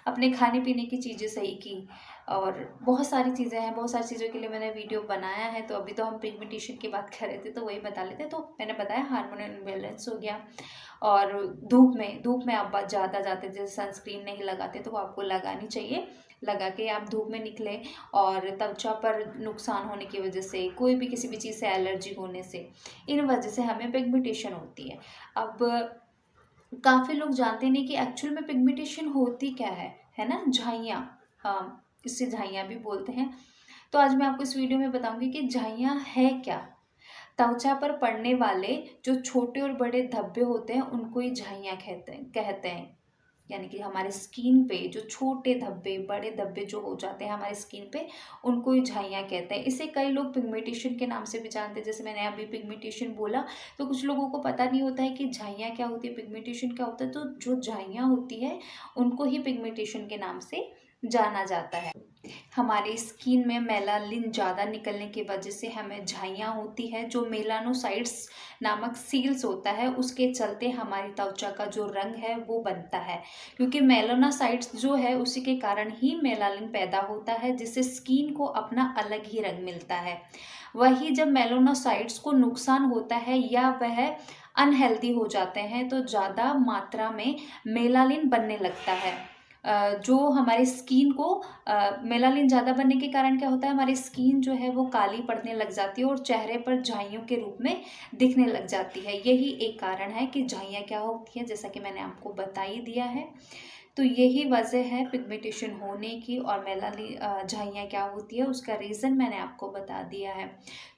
अपने खाने पीने की चीज़ें सही की, और बहुत सारी चीज़ें हैं, बहुत सारी चीज़ों के लिए मैंने वीडियो बनाया है। तो अभी तो हम पिगमेंटेशन की बात कर रहे थे तो वही बता लेते। तो मैंने बताया हार्मोनल इम्बैलेंस हो गया, और धूप में आप ज़्यादा जाते, जैसे सनस्क्रीन नहीं लगाते तो वो आपको लगानी चाहिए। लगा के आप धूप में निकले, और त्वचा पर नुकसान होने की वजह से, कोई भी किसी भी चीज़ से एलर्जी होने से, इन वजह से हमें पिगमेंटेशन होती है। अब काफ़ी लोग जानते नहीं कि एक्चुअल में पिगमेंटेशन होती क्या है ना, झाइयाँ। हाँ, इससे झाइयाँ भी बोलते हैं। तो आज मैं आपको इस वीडियो में बताऊंगी कि झाइयाँ है क्या। त्वचा पर पड़ने वाले जो छोटे और बड़े धब्बे होते हैं उनको ही झाइयाँ कहते हैं। यानी कि हमारे स्किन पे जो छोटे धब्बे बड़े धब्बे जो हो जाते हैं हमारे स्किन पे, उनको ही झाइयाँ कहते हैं। इसे कई लोग पिगमेंटेशन के नाम से भी जानते हैं। जैसे मैंने अभी पिगमेंटेशन बोला, तो कुछ लोगों को पता नहीं होता है कि झाइयाँ क्या होती है, पिगमेंटेशन क्या होता है। तो जो झाइयाँ होती है उनको ही पिगमेंटेशन के नाम से जाना जाता है। हमारी स्किन में मेलानिन ज़्यादा निकलने की वजह से हमें झाइयाँ होती है। जो मेलानोसाइट्स नामक सील्स होता है उसके चलते हमारी त्वचा का जो रंग है वो बनता है, क्योंकि मेलानोसाइट्स जो है उसी के कारण ही मेलानिन पैदा होता है, जिससे स्किन को अपना अलग ही रंग मिलता है। वही जब मेलानोसाइट्स को नुकसान होता है या वह अनहेल्दी हो जाते हैं तो ज़्यादा मात्रा में मेलानिन बनने लगता है। जो हमारी स्किन को मेलानिन ज़्यादा बनने के कारण क्या होता है, हमारी स्किन जो है वो काली पड़ने लग जाती है और चेहरे पर झाइयों के रूप में दिखने लग जाती है। यही एक कारण है कि झाइयाँ क्या होती हैं, जैसा कि मैंने आपको बता ही दिया है। तो यही वजह है पिगमेंटेशन होने की, और मेलानिन झाइयाँ क्या होती है उसका रीज़न मैंने आपको बता दिया है।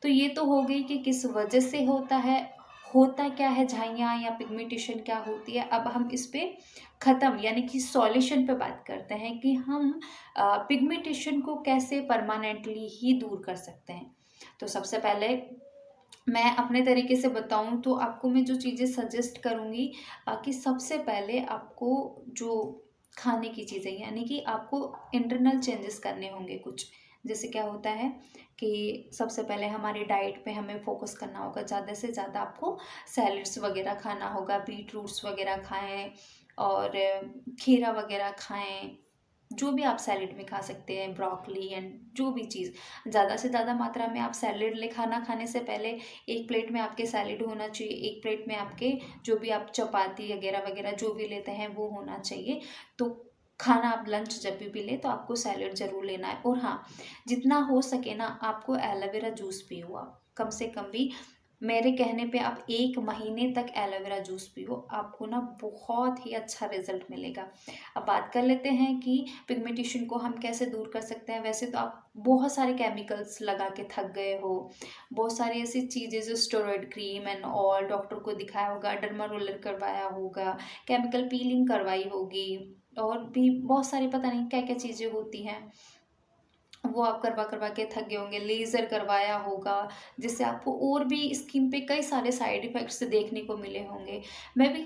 तो ये तो हो गई कि किस वजह से होता क्या है झाइयाँ या पिगमेंटेशन क्या होती है। अब हम इस पे ख़त्म यानी कि सॉल्यूशन पे बात करते हैं कि हम पिगमेंटेशन को कैसे परमानेंटली ही दूर कर सकते हैं। तो सबसे पहले मैं अपने तरीके से बताऊं तो आपको मैं जो चीज़ें सजेस्ट करूंगी, कि सबसे पहले आपको जो खाने की चीज़ें, यानी कि आपको इंटरनल चेंजेस करने होंगे कुछ। जैसे क्या होता है कि सबसे पहले हमारी डाइट पे हमें फोकस करना होगा। ज़्यादा से ज़्यादा आपको सैलड्स वगैरह खाना होगा, बीट रूट्स वगैरह खाएं, और खीरा वगैरह खाएं, जो भी आप सैलेड में खा सकते हैं, ब्रोकली एंड जो भी चीज़। ज़्यादा से ज़्यादा मात्रा में आप सैलेड ले, खाना खाने से पहले एक प्लेट में आपके सैलेड होना चाहिए, एक प्लेट में आपके जो भी आप चपाती वगैरह वगैरह जो भी लेते हैं वो होना चाहिए। तो खाना आप लंच जब भी ले तो आपको सैलेड ज़रूर लेना है। और हाँ, जितना हो सके ना आपको एलोवेरा जूस पियो आप, कम से कम भी मेरे कहने पे आप 1 महीने तक एलोवेरा जूस पियो, आपको ना बहुत ही अच्छा रिजल्ट मिलेगा। अब बात कर लेते हैं कि पिगमेंटेशन को हम कैसे दूर कर सकते हैं। वैसे तो आप बहुत सारे केमिकल्स लगा के थक गए हो, बहुत सारी ऐसी चीज़ें जो steroid cream and all, doctor को दिखाया होगा, डर्मा रोलर करवाया होगा, केमिकल पीलिंग करवाई होगी, और भी बहुत सारी पता नहीं क्या क्या चीज़ें होती हैं, वो आप करवा करवा के थक गए होंगे, लेज़र करवाया होगा, जिससे आपको और भी स्किन पे कई सारे साइड इफ़ेक्ट्स देखने को मिले होंगे। मैं भी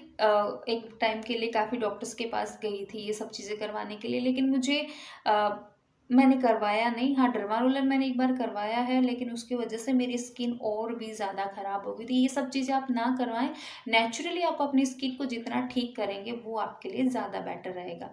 एक टाइम के लिए काफ़ी डॉक्टर्स के पास गई थी ये सब चीज़ें करवाने के लिए, लेकिन मुझे मैंने करवाया नहीं। हाँ, डर्मा रोलर मैंने एक बार करवाया है, लेकिन उसकी वजह से मेरी स्किन और भी ज़्यादा ख़राब हो गई थी। ये सब चीज़ें आप ना करवाएँ, नेचुरली आप अपनी स्किन को जितना ठीक करेंगे वो आपके लिए ज़्यादा बेटर रहेगा।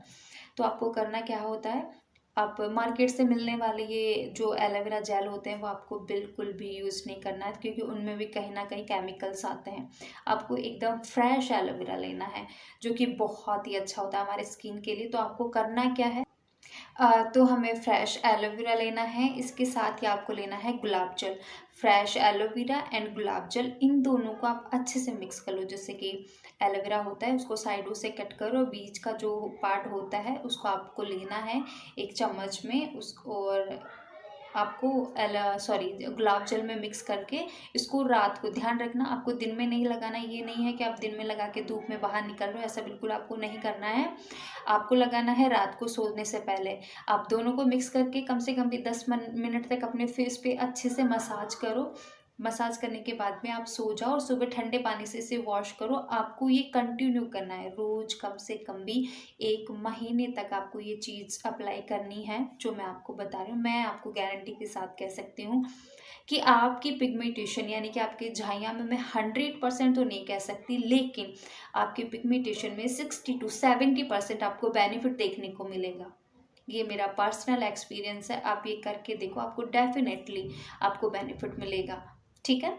तो आपको करना क्या होता है, आप मार्केट से मिलने वाले ये जो एलोवेरा जेल होते हैं वो आपको बिल्कुल भी यूज़ नहीं करना है, क्योंकि उनमें भी कहीं ना कहीं केमिकल्स आते हैं। आपको एकदम फ्रेश एलोवेरा लेना है, जो कि बहुत ही अच्छा होता है हमारे स्किन के लिए। तो आपको करना क्या है, तो हमें फ्रेश एलोवेरा लेना है, इसके साथ ही आपको लेना है गुलाब जल। फ्रेश एलोवेरा एंड गुलाब जल, इन दोनों को आप अच्छे से मिक्स कर लो। जैसे कि एलोवेरा होता है उसको साइडों से कट करो, बीच का जो पार्ट होता है उसको आपको लेना है एक चम्मच में, उसको और आपको गुलाब जल में मिक्स करके इसको रात को, ध्यान रखना आपको दिन में नहीं लगाना। ये नहीं है कि आप दिन में लगा के धूप में बाहर निकल रहे हो, ऐसा बिल्कुल आपको नहीं करना है। आपको लगाना है रात को सोने से पहले। आप दोनों को मिक्स करके कम से कम भी 10 मिनट तक अपने फेस पे अच्छे से मसाज करो। मसाज करने के बाद में आप सो जाओ और सुबह ठंडे पानी से इसे वॉश करो। आपको ये कंटिन्यू करना है, रोज कम से कम भी 1 महीने तक आपको ये चीज़ अप्लाई करनी है जो मैं आपको बता रही हूँ। मैं आपको गारंटी के साथ कह सकती हूँ कि आपकी पिगमेंटेशन यानी कि आपकी झाइयाँ में, मैं 100% तो नहीं कह सकती, लेकिन आपकी पिगमेंटेशन में 60 to 70% आपको बेनिफिट देखने को मिलेगा। ये मेरा पर्सनल एक्सपीरियंस है, आप ये करके देखो, आपको डेफिनेटली आपको बेनिफिट मिलेगा। ठीक है,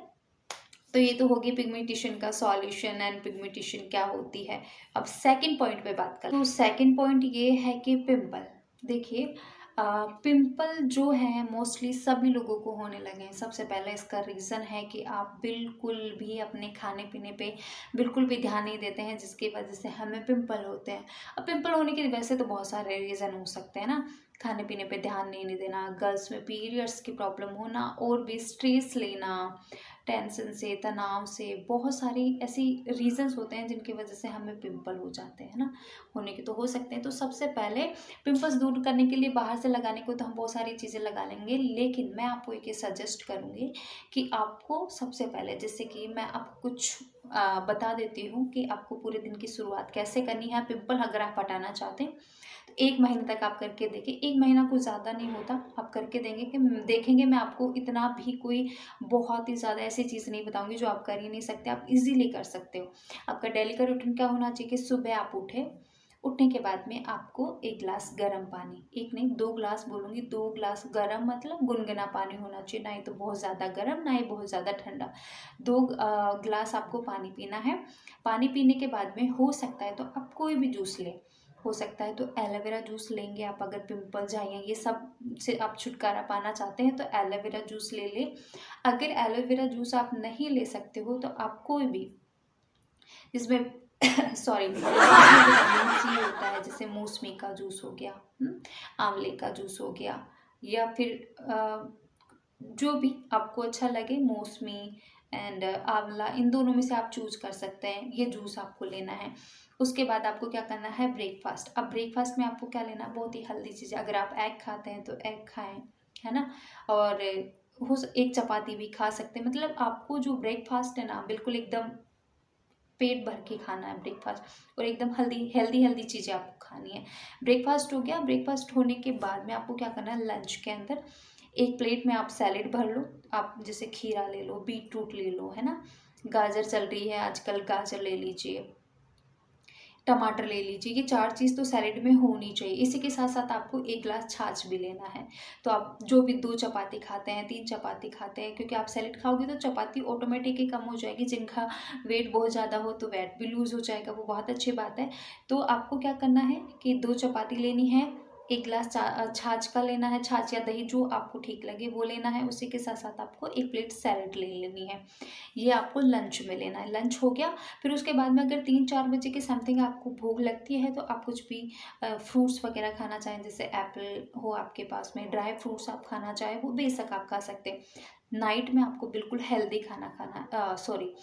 तो ये तो होगी पिगमेंटेशन का सॉल्यूशन एंड पिगमेंटेशन क्या होती है। अब सेकंड पॉइंट पे बात करें, तो सेकंड पॉइंट ये है कि पिंपल। देखिए, पिंपल जो है मोस्टली सभी लोगों को होने लगे हैं। सबसे पहले इसका रीज़न है कि आप बिल्कुल भी अपने खाने पीने पे बिल्कुल भी ध्यान नहीं देते हैं, जिसकी वजह से हमें पिंपल होते हैं। अब पिंपल होने के वैसे तो बहुत सारे रीज़न हो सकते हैं ना, खाने पीने पे ध्यान नहीं देना, गर्ल्स में पीरियड्स की प्रॉब्लम होना, और भी स्ट्रेस लेना, टेंशन से, तनाव से, बहुत सारी ऐसी रीजंस होते हैं जिनकी वजह से हमें पिंपल हो जाते हैं ना, होने के तो हो सकते हैं। तो सबसे पहले पिंपल्स दूर करने के लिए बाहर से लगाने को तो हम बहुत सारी चीज़ें लगा लेंगे, लेकिन मैं आपको एक सजेस्ट करूँगी कि आपको सबसे पहले, जैसे कि मैं आपको कुछ बता देती हूँ कि आपको पूरे दिन की शुरुआत कैसे करनी है। पिंपल अगर आप हटाना चाहते हैं तो 1 महीने तक आप करके देखिए। 1 महीना कुछ ज़्यादा नहीं होता, आप करके देखेंगे। मैं आपको इतना भी कोई बहुत ही ज़्यादा ऐसी चीज़ नहीं बताऊंगी जो आप कर ही नहीं सकते, आप इजीली कर सकते हो। आपका डेली का रूटीन क्या होना चाहिए कि सुबह आप उठने के बाद में आपको 1 गिलास गर्म पानी, एक नहीं 2 गिलास बोलूँगी, 2 गिलास गर्म मतलब गुनगुना पानी होना चाहिए, ना ही तो बहुत ज़्यादा गर्म ना ही बहुत ज़्यादा ठंडा। 2 गिलास आपको पानी पीना है। पानी पीने के बाद में हो सकता है तो आप कोई भी जूस लें, हो सकता है तो एलोवेरा जूस लेंगे आप, अगर पिंपल जाइए ये सब से आप छुटकारा पाना चाहते हैं तो एलोवेरा जूस ले लें। अगर एलोवेरा जूस आप नहीं ले सकते हो तो आप कोई भी जिसमें सॉरी विटामिन सी होता है, जैसे मौसमी का जूस हो गया, आंवले का जूस हो गया, या फिर जो भी आपको अच्छा लगे, मौसमी एंड आंवला, इन दोनों में से आप चूज कर सकते हैं, ये जूस आपको लेना है। उसके बाद आपको क्या करना है, ब्रेकफास्ट। अब ब्रेकफास्ट में आपको क्या लेना है, बहुत ही हेल्दी चीज़। अगर आप एग खाते हैं तो एग खाएं, है ना, और एक चपाती भी खा सकते हैं। मतलब आपको जो ब्रेकफास्ट है ना, बिल्कुल एकदम पेट भर के खाना है ब्रेकफास्ट, और एकदम हेल्दी चीज़ें आपको खानी है। ब्रेकफास्ट हो गया। ब्रेकफास्ट होने के बाद में आपको क्या करना है, लंच के अंदर एक प्लेट में आप सैलेड भर लो। आप जैसे खीरा ले लो, बीट रूट ले लो, है ना, गाजर चल रही है आजकल, गाजर ले लीजिए, टमाटर ले लीजिए। ये 4 चीज़ तो सैलेड में होनी चाहिए। इसी के साथ-साथ आपको 1 ग्लास छाछ भी लेना है। तो आप जो भी 2 चपाती खाते हैं, 3 चपाती खाते हैं, क्योंकि आप सैलेड खाओगे तो चपाती ऑटोमेटिक ही कम हो जाएगी। जिनका वेट बहुत ज़्यादा हो तो वेट भी लूज़ हो जाएगा, वो बहुत अच्छी बात है। तो आपको क्या करना है कि 2 चपाती लेनी है, 1 ग्लास छाछ का लेना है, छाछ या दही जो आपको ठीक लगे वो लेना है। उसी के साथ-साथ आपको 1 प्लेट सैलेड ले लेनी है। ये आपको लंच में लेना है। लंच हो गया, फिर उसके बाद में अगर 3-4 बजे के समथिंग आपको भूख लगती है तो आप कुछ भी फ्रूट्स वगैरह खाना चाहें, जैसे एप्पल हो आपके पास में, ड्राई फ्रूट्स आप खाना चाहें वो बेशक आप खा सकते हैं। नाइट में आपको बिल्कुल हेल्दी खाना खाना सॉरी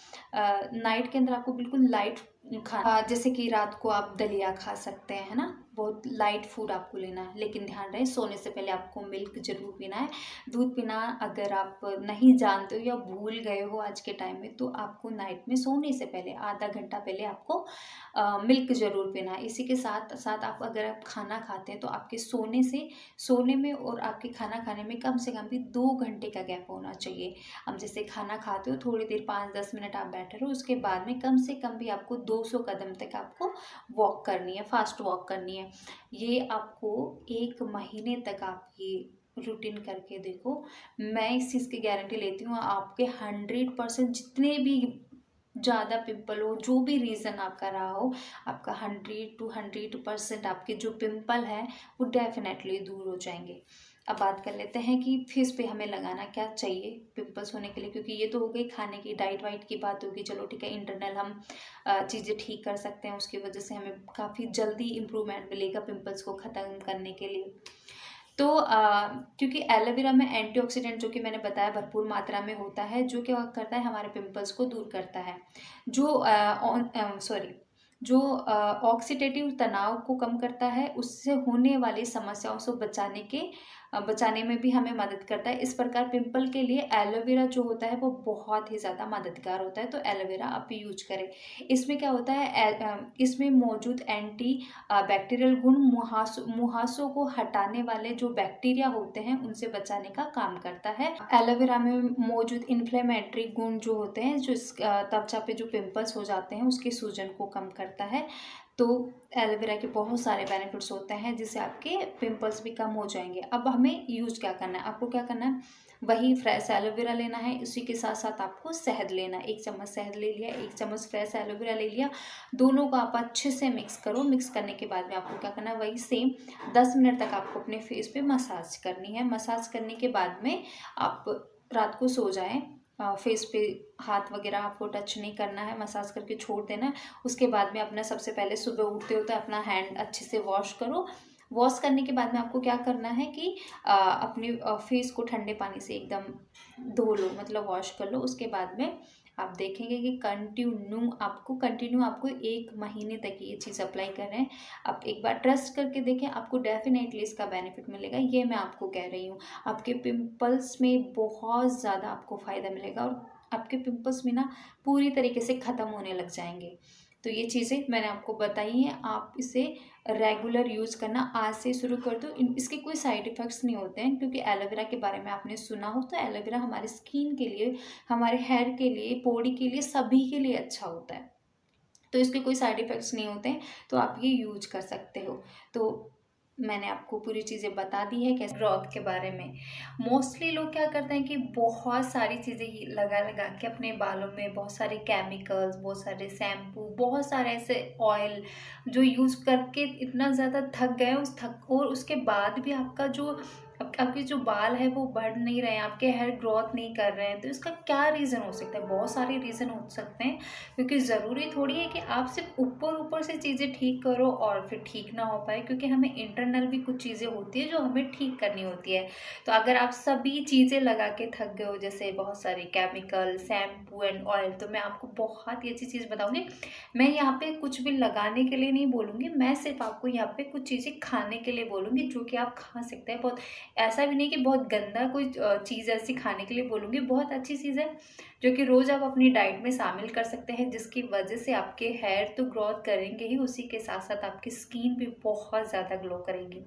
नाइट के अंदर आपको बिल्कुल लाइट खाना, जैसे कि रात को आप दलिया खा सकते हैं, है ना, बहुत लाइट फूड आपको लेना है। लेकिन ध्यान रहे सोने से पहले आपको मिल्क जरूर पीना है। दूध पीना अगर आप नहीं जानते हो या भूल गए हो आज के टाइम में, तो आपको नाइट में सोने से पहले आधा घंटा पहले आपको मिल्क ज़रूर पीना है। इसी के साथ साथ आप अगर आप खाना खाते हैं तो आपके सोने में और आपके खाना खाने में कम से कम भी 2 घंटे का गैप होना चाहिए। अब जैसे खाना खाते हो थोड़ी देर 5-10 मिनट आप बैठे रहो, उसके बाद में कम से कम भी आपको 200 कदम तक आपको वॉक करनी है, फास्ट वॉक करनी है। ये आपको 1 महीने तक आप ये रूटीन करके देखो, मैं इस चीज़ की गारंटी लेती हूँ आपके 100% जितने भी ज़्यादा पिंपल हो, जो भी रीज़न आपका रहा हो, आपका 100 to 100% आपके जो पिंपल हैं वो डेफिनेटली दूर हो जाएंगे। अब बात कर लेते हैं कि फेस पे हमें लगाना क्या चाहिए पिंपल्स होने के लिए, क्योंकि ये तो हो गई खाने की डाइट वाइट की बात होगी। चलो ठीक है, इंटरनल हम चीज़ें ठीक कर सकते हैं, उसकी वजह से हमें काफ़ी जल्दी इम्प्रूवमेंट मिलेगा पिंपल्स को ख़त्म करने के लिए। तो क्योंकि एलोवेरा में एंटीऑक्सीडेंट जो कि मैंने बताया भरपूर मात्रा में होता है, जो क्या करता है हमारे पिंपल्स को दूर करता है। जो ऑक्सीडेटिव तनाव को कम करता है, उससे होने वाली समस्याओं से बचाने में भी हमें मदद करता है। इस प्रकार पिंपल के लिए एलोवेरा जो होता है वो बहुत ही ज़्यादा मददगार होता है, तो एलोवेरा आप यूज करें। इसमें क्या होता है, इसमें मौजूद एंटी बैक्टीरियल गुण मुहासों को हटाने वाले जो बैक्टीरिया होते हैं उनसे बचाने का काम करता है। एलोवेरा में मौजूद इन्फ्लेमेटरी गुण जो होते हैं, जो त्वचा पे जो पिंपल्स हो जाते हैं उसके सूजन को कम करता है। तो एलोवेरा के बहुत सारे बेनिफिट्स होते हैं जिससे आपके पिंपल्स भी कम हो जाएंगे। अब हमें यूज क्या करना है, आपको क्या करना है, वही फ्रेश एलोवेरा लेना है, उसी के साथ साथ आपको शहद लेना है। 1 चम्मच शहद ले लिया, 1 चम्मच फ्रेश एलोवेरा ले लिया, दोनों को आप अच्छे से मिक्स करो। मिक्स करने के बाद में आपको क्या करना है, वही सेम 10 मिनट तक आपको अपने फेस पे मसाज करनी है। मसाज करने के बाद में आप रात को सो जाएं, फेस पे हाथ वगैरह आपको टच नहीं करना है, मसाज करके छोड़ देना है। उसके बाद में अपना सबसे पहले सुबह उठते हो तो अपना हैंड अच्छे से वॉश करो। वॉश करने के बाद में आपको क्या करना है कि अपने फेस को ठंडे पानी से एकदम धो लो, मतलब वॉश कर लो। उसके बाद में आप देखेंगे कि कंटिन्यू आपको 1 महीने तक ये चीज़ अप्लाई कर रहे हैं। आप एक बार ट्रस्ट करके देखें, आपको डेफिनेटली इसका बेनिफिट मिलेगा, ये मैं आपको कह रही हूँ। आपके पिंपल्स में बहुत ज़्यादा आपको फ़ायदा मिलेगा और आपके पिंपल्स भी ना पूरी तरीके से ख़त्म होने लग जाएंगे। तो ये चीज़ें मैंने आपको बताई हैं, आप इसे रेगुलर यूज़ करना आज से शुरू कर दो। इसके कोई साइड इफ़ेक्ट्स नहीं होते हैं, क्योंकि एलोवेरा के बारे में आपने सुना हो तो एलोवेरा हमारे स्किन के लिए, हमारे हेयर के लिए, बॉडी के लिए, सभी के लिए अच्छा होता है। तो इसके कोई साइड इफ़ेक्ट्स नहीं होते हैं, तो आप ये यूज कर सकते हो। तो मैंने आपको पूरी चीज़ें बता दी है कैसे ग्रोथ के बारे में। मोस्टली लोग क्या करते हैं कि बहुत सारी चीज़ें ही लगा लगा के अपने बालों में बहुत सारे केमिकल्स, बहुत सारे शैम्पू, बहुत सारे ऐसे ऑयल जो यूज़ करके इतना ज़्यादा थक गए, और उसके बाद भी आपका जो आपके जो बाल है वो बढ़ नहीं रहे हैं, आपके हेयर ग्रोथ नहीं कर रहे हैं। तो इसका क्या रीज़न हो सकता है, बहुत सारे रीज़न हो सकते हैं, क्योंकि ज़रूरी थोड़ी है कि आप सिर्फ ऊपर ऊपर से चीज़ें ठीक करो और फिर ठीक ना हो पाए, क्योंकि हमें इंटरनल भी कुछ चीज़ें होती है जो हमें ठीक करनी होती है। तो अगर आप सभी चीज़ें लगा के थक गए हो, जैसे बहुत सारे केमिकल, शैम्पू एंड ऑयल, तो मैं आपको बहुत ही अच्छी चीज़ बताऊंगी। मैं यहाँ पे कुछ भी लगाने के लिए नहीं बोलूँगी, मैं सिर्फ आपको यहाँ पे कुछ चीज़ें खाने के लिए बोलूँगी जो कि आप खा सकते हैं। बहुत ऐसा भी नहीं कि बहुत गंदा कोई चीज़ ऐसी खाने के लिए बोलूँगी, बहुत अच्छी चीज़ है जो कि रोज़ आप अपनी डाइट में शामिल कर सकते हैं, जिसकी वजह से आपके हेयर तो ग्रोथ करेंगे ही, उसी के साथ साथ आपकी स्किन भी बहुत ज़्यादा ग्लो करेंगी।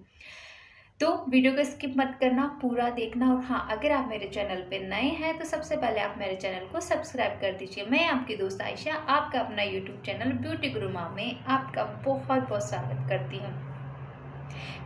तो वीडियो को स्किप मत करना, पूरा देखना। और हाँ, अगर आप मेरे चैनल पे नए हैं तो सबसे पहले आप मेरे चैनल को सब्सक्राइब कर दीजिए। मैं आपकी दोस्त आयशा आपका अपना यूट्यूब चैनल ब्यूटी गुरु माँ में आपका बहुत बहुत स्वागत करती हूँ।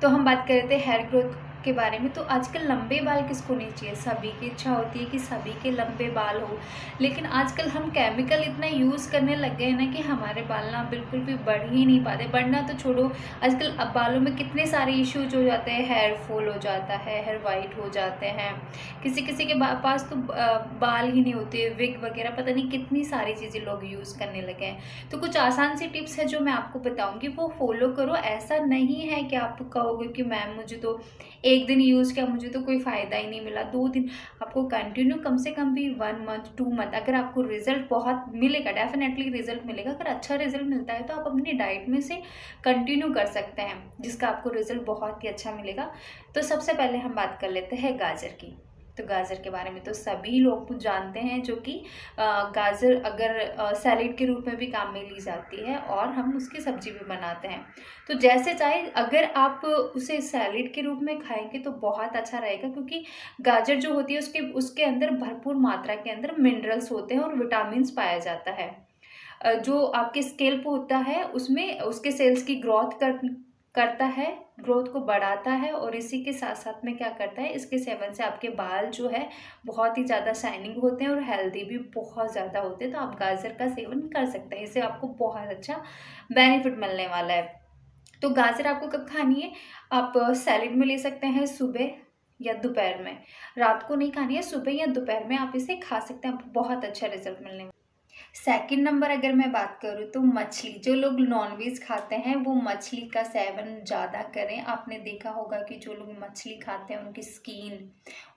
तो हम बात कर रहे थे हेयर ग्रोथ के बारे में। तो आजकल लंबे बाल किसको नहीं चाहिए, सभी की इच्छा होती है कि सभी के लंबे बाल हो, लेकिन आजकल हम केमिकल इतना यूज़ करने लग गए हैं ना कि हमारे बाल ना बिल्कुल भी बढ़ ही नहीं पाते। बढ़ना तो छोड़ो, आजकल अब बालों में कितने सारे इश्यूज हो जाते हैं, हेयर फॉल हो जाता है, हेयर वाइट हो जाते हैं, किसी किसी के पास तो बाल ही नहीं होते, विग वगैरह पता नहीं कितनी सारी चीज़ें लोग यूज़ करने लगे हैं। तो कुछ आसान सी टिप्स है जो मैं आपको बताऊंगी, वो फॉलो करो। ऐसा नहीं है कि आप कहोगे कि मैम मुझे तो एक दिन यूज़ किया, मुझे तो कोई फ़ायदा ही नहीं मिला। 2 दिन आपको कंटिन्यू, कम से कम भी 1 मंथ 2 मंथ, अगर आपको रिजल्ट बहुत मिलेगा, डेफिनेटली रिजल्ट मिलेगा। अगर अच्छा रिजल्ट मिलता है तो आप अपनी डाइट में से कंटिन्यू कर सकते हैं, जिसका आपको रिजल्ट बहुत ही अच्छा मिलेगा। तो सबसे पहले हम बात कर लेते हैं गाजर की। तो गाजर के बारे में तो सभी लोग कुछ जानते हैं, जो कि गाजर अगर सैलेड के रूप में भी काम में ली जाती है और हम उसकी सब्जी भी बनाते हैं। तो जैसे चाहे, अगर आप उसे सैलेड के रूप में खाएंगे तो बहुत अच्छा रहेगा, क्योंकि गाजर जो होती है उसके उसके अंदर भरपूर मात्रा के अंदर मिनरल्स होते हैं और विटामिन्स पाया जाता है। जो आपके स्कैल्प होता है उसमें उसके सेल्स की करता है, ग्रोथ को बढ़ाता है, और इसी के साथ साथ में क्या करता है, इसके सेवन से आपके बाल जो है बहुत ही ज़्यादा शाइनिंग होते हैं और हेल्दी भी बहुत ज़्यादा होते हैं। तो आप गाजर का सेवन कर सकते हैं, इससे आपको बहुत अच्छा बेनिफिट मिलने वाला है। तो गाजर आपको कब खानी है, आप सैलेड में ले सकते हैं, सुबह या दोपहर में। रात को नहीं खानी है, सुबह या दोपहर में आप इसे खा सकते हैं, आपको बहुत अच्छा रिजल्ट मिलने। सेकंड नंबर अगर मैं बात करूँ तो मछली, जो लोग नॉनवेज खाते हैं वो मछली का सेवन ज़्यादा करें। आपने देखा होगा कि जो लोग मछली खाते हैं उनकी स्किन,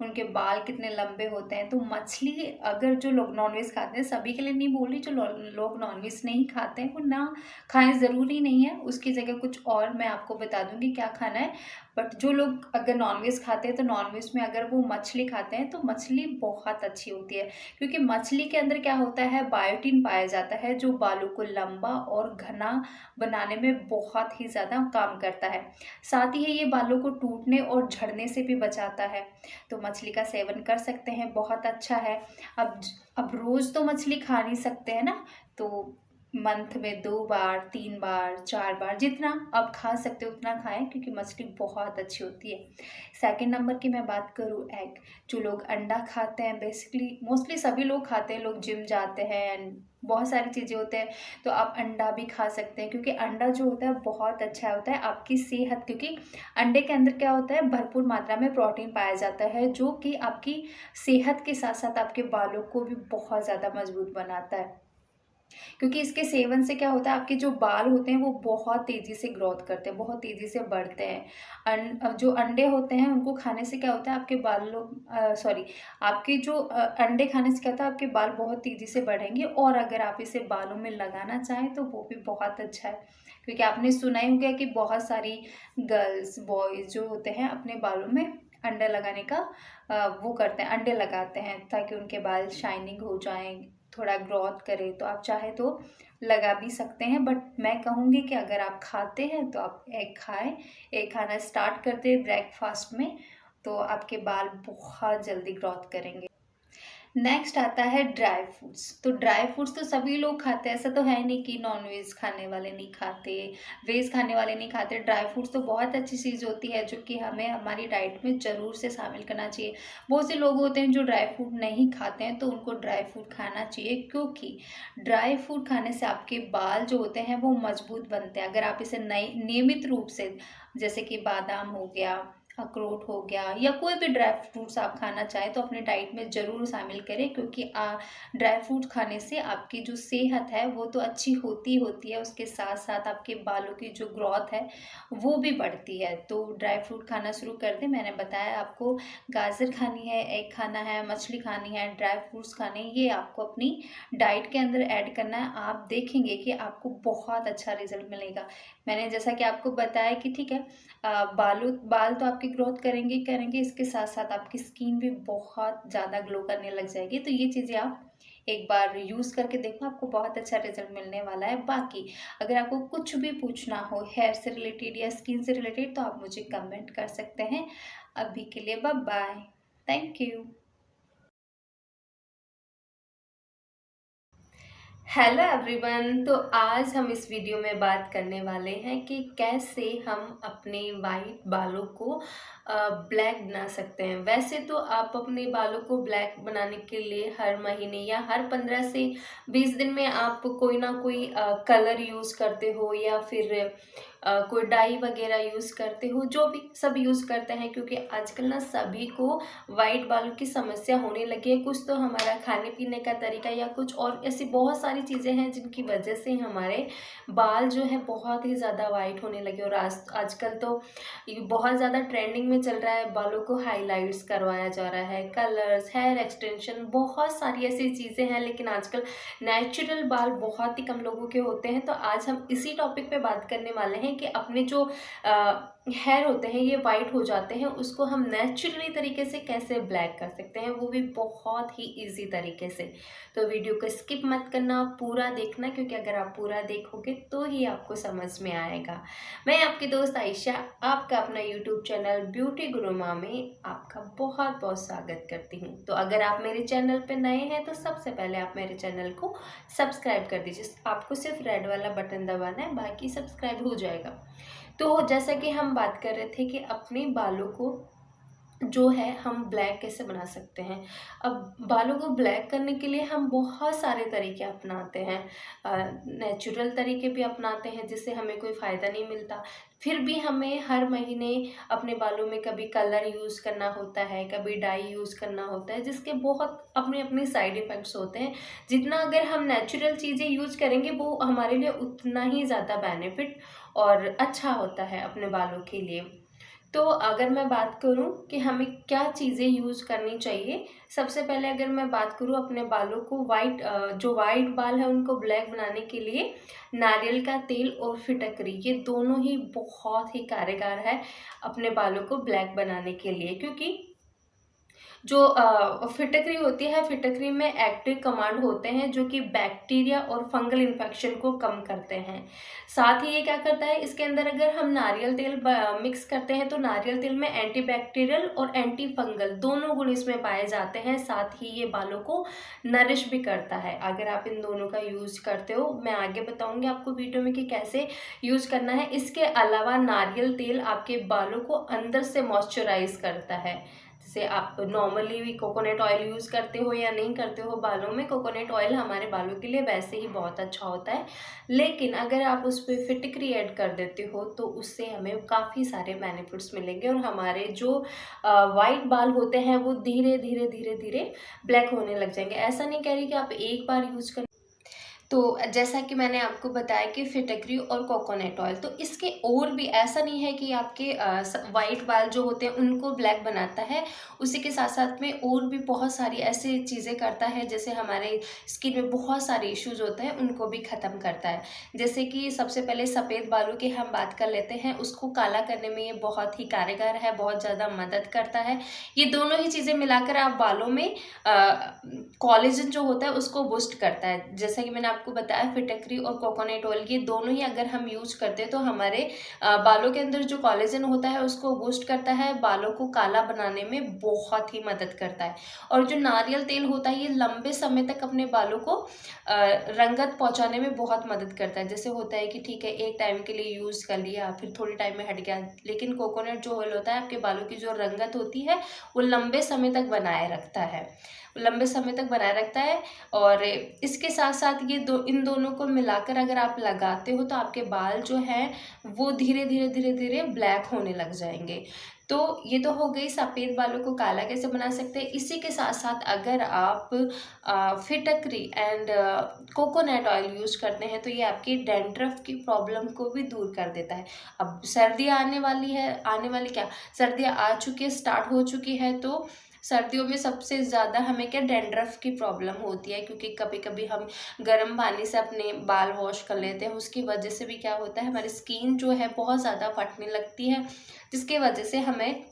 उनके बाल कितने लंबे होते हैं। तो मछली, अगर जो लोग नॉनवेज खाते हैं, सभी के लिए नहीं बोल रही, जो लोग नॉनवेज नहीं खाते हैं वो ना खाएं, ज़रूरी नहीं है, उसकी जगह कुछ और मैं आपको बता दूंगी क्या खाना है। बट जो लोग अगर नॉनवेज खाते हैं तो नॉनवेज में अगर वो मछली खाते हैं तो मछली बहुत अच्छी होती है, क्योंकि मछली के अंदर क्या होता है, बायोटिन पाया जाता है, जो बालों को लंबा और घना बनाने में बहुत ही ज़्यादा काम करता है। साथ ही ये बालों को टूटने और झड़ने से भी बचाता है। तो मछली का सेवन कर सकते हैं, बहुत अच्छा है। अब रोज़ तो मछली खा नहीं सकते हैं ना, तो मंथ में 2 बार 3 बार 4 बार जितना आप खा सकते हो उतना खाएं, क्योंकि मछली बहुत अच्छी होती है। सेकंड नंबर की मैं बात करूँ, एग। जो लोग अंडा खाते हैं, बेसिकली मोस्टली सभी लोग खाते हैं, लोग जिम जाते हैं एंड बहुत सारी चीज़ें होते हैं, तो आप अंडा भी खा सकते हैं, क्योंकि अंडा जो होता है बहुत अच्छा होता है आपकी सेहत, क्योंकि अंडे के अंदर क्या होता है, भरपूर मात्रा में प्रोटीन पाया जाता है, जो कि आपकी सेहत के साथ साथ आपके बालों को भी बहुत ज़्यादा मजबूत बनाता है। क्योंकि इसके सेवन से क्या होता है, आपके जो बाल होते हैं वो बहुत तेज़ी से ग्रोथ करते हैं, बहुत तेज़ी से बढ़ते हैं। जो अंडे होते हैं उनको खाने से क्या होता है, आपके बालों सॉरी आपके जो अंडे खाने से क्या होता है, आपके बाल बहुत तेज़ी से बढ़ेंगे। और अगर आप इसे बालों में लगाना चाहें तो वो भी बहुत अच्छा है, क्योंकि आपने सुना ही होगा कि बहुत सारी गर्ल्स बॉयज़ जो होते हैं अपने बालों में अंडा लगाने का वो करते हैं, अंडे लगाते हैं ताकि उनके बाल शाइनिंग हो जाएं, थोड़ा ग्रोथ करे। तो आप चाहे तो लगा भी सकते हैं, बट मैं कहूँगी कि अगर आप खाते हैं तो आप एग खाएं। एग खाना स्टार्ट करते हैं ब्रेकफास्ट में, तो आपके बाल बहुत जल्दी ग्रोथ करेंगे। नेक्स्ट आता है ड्राई फ्रूट्स। तो ड्राई फ्रूट्स तो सभी लोग खाते हैं, ऐसा तो है नहीं कि नॉन वेज खाने वाले नहीं खाते, वेज खाने वाले नहीं खाते। ड्राई फ्रूट्स तो बहुत अच्छी चीज़ होती है, जो कि हमें हमारी डाइट में ज़रूर से शामिल करना चाहिए। बहुत से लोग होते हैं जो ड्राई फ्रूट नहीं खाते हैं, तो उनको ड्राई फ्रूट खाना चाहिए, क्योंकि ड्राई फ्रूट खाने से आपके बाल जो होते हैं वो मजबूत बनते हैं। अगर आप इसे नई नियमित रूप से, जैसे कि बादाम हो गया, अखरोट हो गया, या कोई भी ड्राई फ्रूट्स आप खाना चाहें तो अपनी डाइट में ज़रूर शामिल करें, क्योंकि ड्राई फ्रूट खाने से आपकी जो सेहत है वो तो अच्छी होती है, उसके साथ साथ आपके बालों की जो ग्रोथ है वो भी बढ़ती है। तो ड्राई फ्रूट खाना शुरू कर दें। मैंने बताया आपको, गाजर खानी है, एग खाना है, मछली खानी है, ड्राई फ्रूट्स खाने हैं, ये आपको अपनी डाइट के अंदर ऐड करना है। आप देखेंगे कि आपको बहुत अच्छा रिजल्ट मिलेगा। मैंने जैसा कि आपको बताया कि ठीक है, बाल तो आपकी ग्रोथ करेंगे करेंगे, इसके साथ साथ आपकी स्किन भी बहुत ज़्यादा ग्लो करने लग जाएगी। तो ये चीज़ें आप एक बार यूज़ करके देखो, आपको बहुत अच्छा रिजल्ट मिलने वाला है। बाकी अगर आपको कुछ भी पूछना हो हेयर से रिलेटेड या स्किन से रिलेटेड तो आप मुझे कमेंट कर सकते हैं। अभी के लिए bye bye. Thank you. Hello everyone, तो आज हम इस वीडियो में बात करने वाले हैं कि कैसे हम अपने वाइट बालों को ब्लैक बना सकते हैं। वैसे तो आप अपने बालों को ब्लैक बनाने के लिए हर महीने या हर 15 से 20 दिन में आप कोई ना कोई कलर यूज़ करते हो या फिर कोई डाई वगैरह यूज़ करते हो, जो भी सब यूज़ करते हैं, क्योंकि आजकल ना सभी को वाइट बालों की समस्या होने लगी है। कुछ तो हमारा खाने पीने का तरीका या कुछ और ऐसी बहुत सारी चीज़ें हैं जिनकी वजह से हमारे बाल जो है बहुत ही ज़्यादा वाइट होने लगे। और आजकल तो ये बहुत ज़्यादा ट्रेंडिंग में चल रहा है, बालों को हाइलाइट्स करवाया जा रहा है, कलर्स, हेयर एक्सटेंशन, बहुत सारी ऐसी चीज़ें हैं। लेकिन आजकल नेचुरल बाल बहुत ही कम लोगों के होते हैं। तो आज हम इसी टॉपिक पे बात करने वाले हैं कि अपने जो हेयर होते हैं ये वाइट हो जाते हैं, उसको हम नेचुरली तरीके से कैसे ब्लैक कर सकते हैं, वो भी बहुत ही इजी तरीके से। तो वीडियो को स्किप मत करना, पूरा देखना, क्योंकि अगर आप पूरा देखोगे तो ही आपको समझ में आएगा। मैं आपकी दोस्त आयशा आपका अपना यूट्यूब चैनल ब्यूटी गुरु माँ में आपका बहुत बहुत स्वागत करती हूँ। तो अगर आप मेरे चैनल पे नए हैं तो सबसे पहले आप मेरे चैनल को सब्सक्राइब कर दीजिए। आपको सिर्फ रेड वाला बटन दबाना है, बाकी सब्सक्राइब हो जाएगा। तो जैसा कि हम बात कर रहे थे कि अपने बालों को जो है हम ब्लैक कैसे बना सकते हैं। अब बालों को ब्लैक करने के लिए हम बहुत सारे तरीके अपनाते हैं, नेचुरल तरीके भी अपनाते हैं जिससे हमें कोई फ़ायदा नहीं मिलता। फिर भी हमें हर महीने अपने बालों में कभी कलर यूज़ करना होता है, कभी डाई यूज़ करना होता है, जिसके बहुत अपने अपने साइड इफ़ेक्ट्स होते हैं। जितना अगर हम नेचुरल चीज़ें यूज़ करेंगे वो हमारे लिए उतना ही ज़्यादा बेनिफिट और अच्छा होता है अपने बालों के लिए। तो अगर मैं बात करूं कि हमें क्या चीज़ें यूज़ करनी चाहिए, सबसे पहले अगर मैं बात करूं अपने बालों को जो वाइट बाल है उनको ब्लैक बनाने के लिए नारियल का तेल और फिटकरी, ये दोनों ही बहुत ही कारगर है अपने बालों को ब्लैक बनाने के लिए। क्योंकि जो फिटकरी होती है, फिटकरी में एक्टिव कमांड होते हैं जो कि बैक्टीरिया और फंगल इन्फेक्शन को कम करते हैं। साथ ही ये क्या करता है, इसके अंदर अगर हम नारियल तेल मिक्स करते हैं तो नारियल तेल में एंटीबैक्टीरियल और एंटी फंगल दोनों गुण इसमें पाए जाते हैं। साथ ही ये बालों को नरिश भी करता है। अगर आप इन दोनों का यूज़ करते हो, मैं आगे बताऊंगी आपको वीडियो में कि कैसे यूज़ करना है। इसके अलावा नारियल तेल आपके बालों को अंदर से मॉइस्चराइज करता है। जैसे आप नॉर्मली भी कोकोनट ऑयल यूज़ करते हो या नहीं करते हो बालों में, कोकोनट ऑयल हमारे बालों के लिए वैसे ही बहुत अच्छा होता है। लेकिन अगर आप उस पर फिटकरी ऐड कर देते हो तो उससे हमें काफ़ी सारे बेनिफिट्स मिलेंगे और हमारे जो वाइट बाल होते हैं वो धीरे धीरे धीरे धीरे ब्लैक होने लग जाएंगे। ऐसा नहीं कह रही कि आप एक बार यूज़ कर। तो जैसा कि मैंने आपको बताया कि फिटकरी और कोकोनट ऑयल, तो इसके और भी ऐसा नहीं है कि आपके वाइट बाल जो होते हैं उनको ब्लैक बनाता है, उसी के साथ साथ में और भी बहुत सारी ऐसी चीज़ें करता है, जैसे हमारे स्किन में बहुत सारे इश्यूज होते हैं उनको भी ख़त्म करता है। जैसे कि सबसे पहले सफ़ेद बालों की हम बात कर लेते हैं, उसको काला करने में ये बहुत ही कारगर है, बहुत ज़्यादा मदद करता है। ये दोनों ही चीज़ें मिलाकर आप बालों में कोलेजन जो होता है उसको बूस्ट करता है। जैसा कि मैंने आपको बताया, फिटकरी और कोकोनट ऑयल ये दोनों ही अगर हम यूज़ करते हैं तो हमारे बालों के अंदर जो कोलेजन होता है उसको बूस्ट करता है, बालों को काला बनाने में बहुत ही मदद करता है। और जो नारियल तेल होता है ये लंबे समय तक अपने बालों को रंगत पहुंचाने में बहुत मदद करता है। जैसे होता है कि ठीक है एक टाइम के लिए यूज़ कर लिया फिर थोड़े टाइम में हट गया, लेकिन कोकोनट जो ऑयल होता है आपके बालों की जो रंगत होती है वो लंबे समय तक बनाए रखता है, लंबे समय तक बनाए रखता है। और इसके साथ साथ इन दोनों को मिलाकर अगर आप लगाते हो तो आपके बाल जो हैं वो धीरे धीरे धीरे धीरे ब्लैक होने लग जाएंगे। तो ये तो हो गई सफ़ेद बालों को काला कैसे बना सकते हैं। इसी के साथ साथ अगर आप फिटकरी एंड कोकोनट ऑयल यूज़ करते हैं तो ये आपकी डैंड्रफ की प्रॉब्लम को भी दूर कर देता है। अब सर्दियाँ आने वाली है, आने वाली क्या, सर्दियाँ आ चुकी है, स्टार्ट हो चुकी है। तो सर्दियों में सबसे ज़्यादा हमें क्या डैंड्रफ की प्रॉब्लम होती है, क्योंकि कभी कभी हम गर्म पानी से अपने बाल वॉश कर लेते हैं, उसकी वजह से भी क्या होता है हमारी स्किन जो है बहुत ज़्यादा फटने लगती है, जिसकी वजह से हमें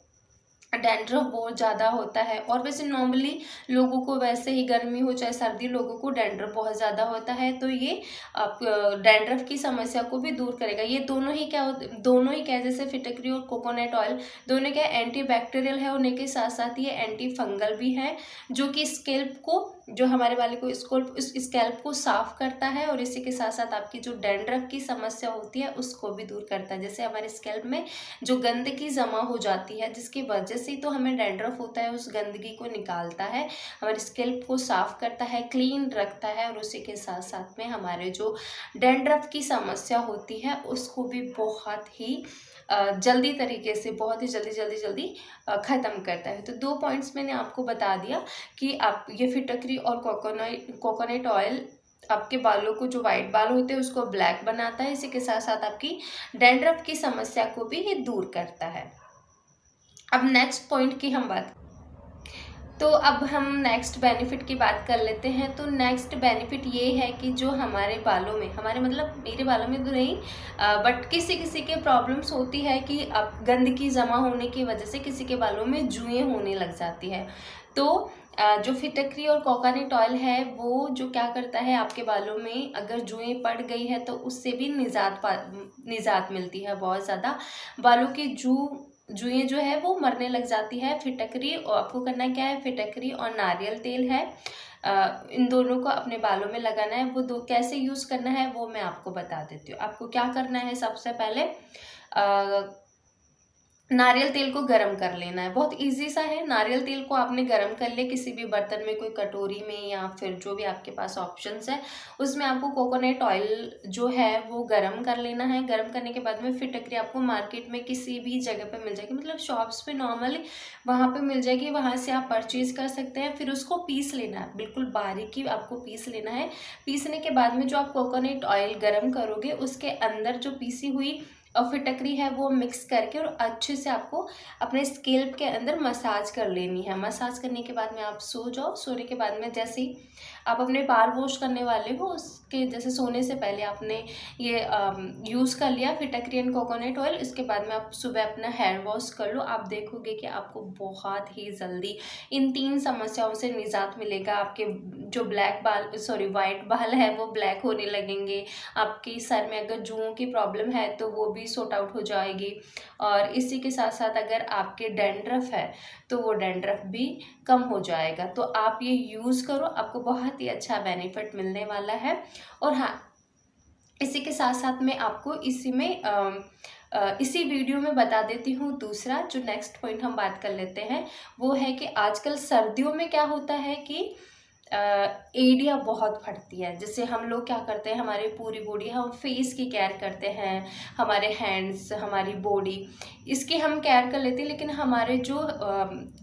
डैंड्रफ बहुत ज़्यादा होता है। और वैसे नॉर्मली लोगों को, वैसे ही गर्मी हो चाहे सर्दी, लोगों को डैंड्रफ बहुत ज़्यादा होता है, तो ये आप डैंड्रफ की समस्या को भी दूर करेगा। ये दोनों ही क्या होते, दोनों ही क्या है, जैसे फिटकरी और कोकोनट ऑयल, दोनों क्या एंटी बैक्टीरियल है, होने के साथ साथ ये एंटी फंगल भी है, जो कि स्कैल्प को, जो हमारे वाले को स्कैल्प को साफ करता है, और इसी के साथ साथ आपकी जो डैंड्रफ की समस्या होती है उसको भी दूर करता है। जैसे हमारे स्कैल्प में जो गंदगी जमा हो जाती है, जिसकी वजह से तो हमें डैंड्रफ होता है, उस गंदगी को निकालता है, हमारे स्कैल्प को साफ करता है, क्लीन रखता है, और उसी के साथ साथ में हमारे जो डैंड्रफ की समस्या होती है उसको भी बहुत ही जल्दी तरीके से, बहुत ही जल्दी ख़त्म करता है। तो 2 पॉइंट्स मैंने आपको बता दिया कि आप ये फिटकरी और कोकोनट ऑयल आपके बालों को, जो वाइट बाल होते हैं उसको ब्लैक बनाता है, इसी के साथ साथ आपकी डैंड्रफ की समस्या को भी ये दूर करता है। अब नेक्स्ट पॉइंट की हम बात, तो अब हम नेक्स्ट बेनिफिट की बात कर लेते हैं। तो नेक्स्ट बेनिफिट ये है कि जो हमारे बालों में, हमारे मतलब मेरे बालों में तो नहीं, बट किसी किसी के प्रॉब्लम्स होती है कि अब गंदगी जमा होने की वजह से किसी के बालों में जुएँ होने लग जाती है। तो जो फिटकरी और कोकोनट ऑयल है वो जो क्या करता है, आपके बालों में अगर जुएँ पड़ गई है तो उससे भी निजात मिलती है। बहुत ज़्यादा बालों की जुएँ जो है वो मरने लग जाती है। फिटकरी, और आपको करना क्या है, फिटकरी और नारियल तेल है, इन दोनों को अपने बालों में लगाना है। वो दो कैसे यूज़ करना है वो मैं आपको बता देती हूँ। आपको क्या करना है, सबसे पहले नारियल तेल को गरम कर लेना है। बहुत इजी सा है। नारियल तेल को आपने गरम कर लिया किसी भी बर्तन में, कोई कटोरी में, या फिर जो भी आपके पास ऑप्शंस है, उसमें आपको कोकोनट ऑयल जो है वो गरम कर लेना है। गरम करने के बाद में फिटकरी आपको मार्केट में किसी भी जगह पे मिल जाएगी, मतलब शॉप्स पे नॉर्मली वहाँ पे मिल जाएगी, वहाँ से आप परचेज कर सकते हैं। फिर उसको पीस लेना है, बिल्कुल बारीकी आपको पीस लेना है। पीसने के बाद में जो आप कोकोनट ऑयल गरम करोगे उसके अंदर जो पीसी हुई और फिटकरी है वो मिक्स करके और अच्छे से आपको अपने स्कैल्प के अंदर मसाज कर लेनी है। मसाज करने के बाद में आप सो जाओ। सोने के बाद में जैसे ही आप अपने बाल वॉश करने वाले हो, उसके जैसे सोने से पहले आपने ये यूज़ कर लिया फिटकरी एंड कोकोनट ऑयल, इसके बाद में आप सुबह अपना हेयर वॉश कर लो। आप देखोगे कि आपको बहुत ही जल्दी इन 3 समस्याओं से निजात मिलेगा। आपके जो वाइट बाल है वो ब्लैक होने लगेंगे। आपके सर में अगर जुओं की प्रॉब्लम है तो वो भी सॉर्ट आउट हो जाएगी, और इसी के साथ साथ अगर आपके डैंड्रफ है तो वो डैंड्रफ भी कम हो जाएगा। तो आप ये यूज़ करो, आपको बहुत ही अच्छा बेनिफिट मिलने वाला है। और हाँ, इसी के साथ साथ मैं आपको इसी वीडियो में बता देती हूँ दूसरा जो नेक्स्ट पॉइंट हम बात कर लेते हैं, वो है कि आजकल सर्दियों में क्या होता है कि एड़ियाँ बहुत फटती है। जैसे हम लोग क्या करते हैं, हमारी पूरी बॉडी, हम फेस की केयर करते हैं, हमारे हैंड्स, हमारी बॉडी, इसकी हम केयर कर लेते हैं, लेकिन हमारे जो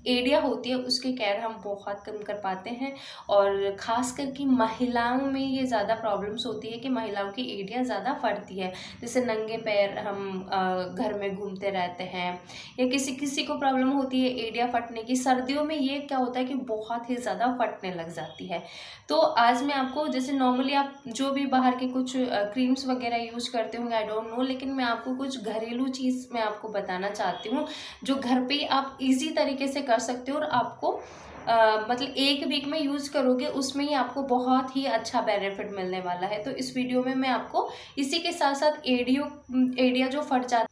एड़ियाँ होती है उसकी केयर हम बहुत कम कर पाते हैं। और ख़ास करके महिलाओं में ये ज़्यादा प्रॉब्लम्स होती है कि महिलाओं की एड़ियाँ ज़्यादा फटती है। जैसे नंगे पैर हम घर में घूमते रहते हैं, या किसी किसी को प्रॉब्लम होती है एड़ियाँ फटने की। सर्दियों में ये क्या होता है कि बहुत ही ज़्यादा फटने लग जाती है। तो आज मैं आपको, जैसे नॉर्मली आप जो भी बाहर के कुछ क्रीम्स वगैरह यूज़ करते होंगे, आई डोंट नो, लेकिन मैं आपको कुछ घरेलू चीज़ मैं आपको बताना चाहती हूँ जो घर पे आप इजी तरीके से कर सकते हो, और आपको मतलब 1 वीक में यूज़ करोगे उसमें ही आपको बहुत ही अच्छा बेनिफिट मिलने वाला है। तो इस वीडियो में मैं आपको इसी के साथ साथ एड़िया जो फट जाती,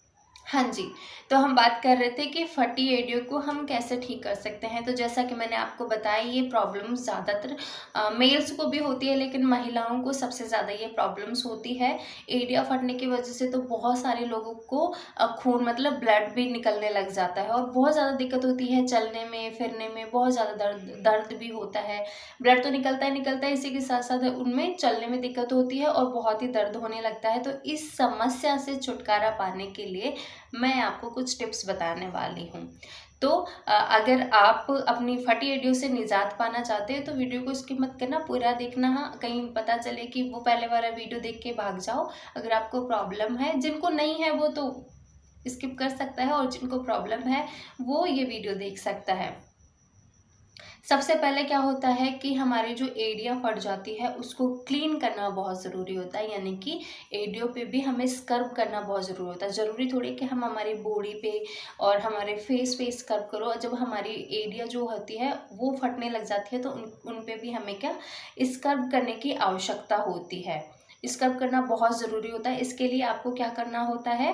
हाँ जी, तो हम बात कर रहे थे कि फटी एड़ियों को हम कैसे ठीक कर सकते हैं। तो जैसा कि मैंने आपको बताया, ये प्रॉब्लम ज़्यादातर मेल्स को भी होती है, लेकिन महिलाओं को सबसे ज़्यादा ये प्रॉब्लम्स होती है। एड़ियाँ फटने की वजह से तो बहुत सारे लोगों को खून, मतलब ब्लड भी निकलने लग जाता है, और बहुत ज़्यादा दिक्कत होती है चलने में, फिरने में, बहुत ज़्यादा दर्द भी होता है। ब्लड तो निकलता है, इसी के साथ साथ उनमें चलने में दिक्कत होती है और बहुत ही दर्द होने लगता है। तो इस समस्या से छुटकारा पाने के लिए मैं आपको कुछ टिप्स बताने वाली हूँ। तो अगर आप अपनी फटी एड़ियों से निजात पाना चाहते हो तो वीडियो को स्किप मत करना, पूरा देखना। हाँ, कहीं पता चले कि वो पहले वाला वीडियो देख के भाग जाओ। अगर आपको प्रॉब्लम है, जिनको नहीं है वो तो स्किप कर सकता है, और जिनको प्रॉब्लम है वो ये वीडियो देख सकता है। सबसे पहले क्या होता है कि हमारी जो एड़ियाँ फट जाती है उसको क्लीन करना बहुत ज़रूरी होता है, यानी कि एड़ियों पे भी हमें स्क्रब करना बहुत ज़रूरी होता है। ज़रूरी थोड़ी कि हम हमारी बॉडी पे और हमारे फेस पे स्क्रब करो। जब हमारी एड़ियाँ जो होती है वो फटने लग जाती है तो उन पे भी हमें क्या स्क्रब करने की आवश्यकता होती है। स्क्रब करना बहुत ज़रूरी होता है। इसके लिए आपको क्या करना होता है,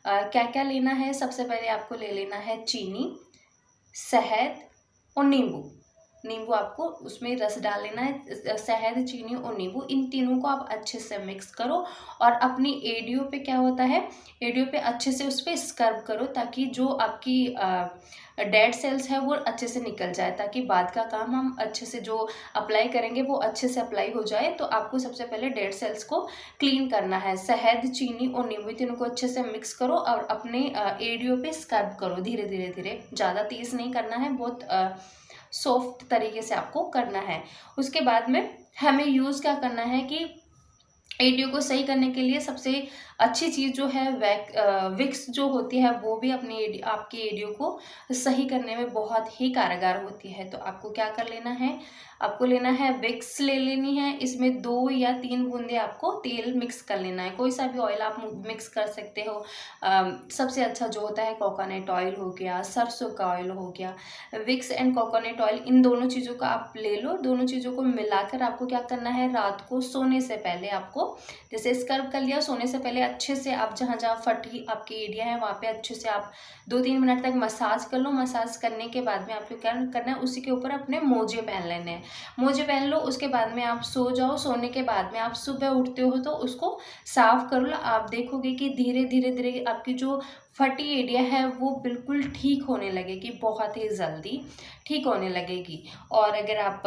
क्या क्या लेना है, सबसे पहले आपको ले लेना है चीनी, शहद और नींबू। नींबू आपको उसमें रस डाल लेना है। शहद, चीनी और नींबू, इन तीनों को आप अच्छे से मिक्स करो और अपनी एड़ियों पे क्या होता है, एड़ियों पे अच्छे से उस पर स्क्रब करो ताकि जो आपकी डेड सेल्स है वो अच्छे से निकल जाए, ताकि बाद का काम हम अच्छे से जो अप्लाई करेंगे वो अच्छे से अप्लाई हो जाए। तो आपको सबसे पहले डेड सेल्स को क्लीन करना है। शहद, चीनी और नींबू तीनों को अच्छे से मिक्स करो और अपने एड़ियों पे स्क्रब करो धीरे धीरे धीरे, ज़्यादा तेज़ नहीं करना है, बहुत सॉफ्ट तरीके से आपको करना है। उसके बाद में हमें यूज़ क्या करना है कि एड़ियों को सही करने के लिए सबसे अच्छी चीज़ जो है विक्स जो होती है वो भी अपनी आपकी एड़ियों को सही करने में बहुत ही कारगर होती है। तो आपको क्या कर लेना है, आपको लेना है विक्स ले लेनी है। इसमें 2 या 3 बूंदे आपको तेल मिक्स कर लेना है। कोई सा भी ऑयल आप मिक्स कर सकते हो। सबसे अच्छा जो होता है कोकोनट ऑयल हो गया, सरसों का ऑयल हो गया। विक्स एंड कोकोनट ऑयल, इन दोनों चीज़ों का आप ले लो। दोनों चीज़ों को मिलाकर आपको क्या करना है, रात को सोने से पहले आपको जैसे स्क्रब कर लिया, सोने से पहले अच्छे से आप जहाँ जहाँ फटी आपकी एरिया है वहाँ पे अच्छे से आप 2-3 मिनट तक मसाज कर लो। मसाज करने के बाद में आपको क्या करना है, उसी के ऊपर अपने मोजे पहन लेने हैं। मोजे पहन लो, उसके बाद में आप सो जाओ। सोने के बाद में आप सुबह उठते हो तो उसको साफ कर लो। आप देखोगे कि धीरे धीरे धीरे आपकी जो फटी एरिया है वो बिल्कुल ठीक होने लगेगी, बहुत ही जल्दी ठीक होने लगेगी। और अगर आप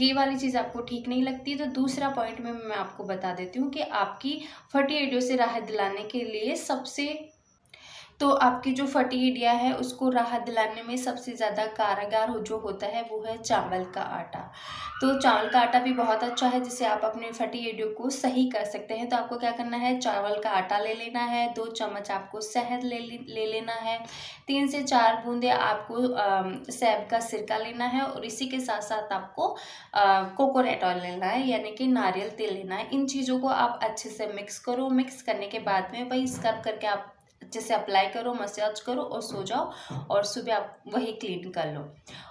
ये वाली चीज़ आपको ठीक नहीं लगती तो दूसरा पॉइंट में मैं आपको बता देती हूँ कि आपकी फटी एरिया से राहत दिलाने के लिए तो आपकी जो फटी एरिया है उसको राहत दिलाने में सबसे ज़्यादा कारगर जो होता है वो है चावल का आटा। तो चावल का आटा भी बहुत अच्छा है जिससे आप अपने फटी एरिया को सही कर सकते हैं। तो आपको क्या करना है, चावल का आटा ले लेना है, 2 चम्मच आपको शहद ले लेना है, 3 से 4 बूंदे आपको सेब का सिरका लेना है और इसी के साथ साथ आपको कोकोनट ऑयल लेना है, यानी कि नारियल तेल लेना है। इन चीज़ों को आप अच्छे से मिक्स करो। मिक्स करने के बाद में वही स्क्रब करके आप अच्छे से अप्लाई करो, मसाज करो और सो जाओ और सुबह आप वही क्लीन कर लो।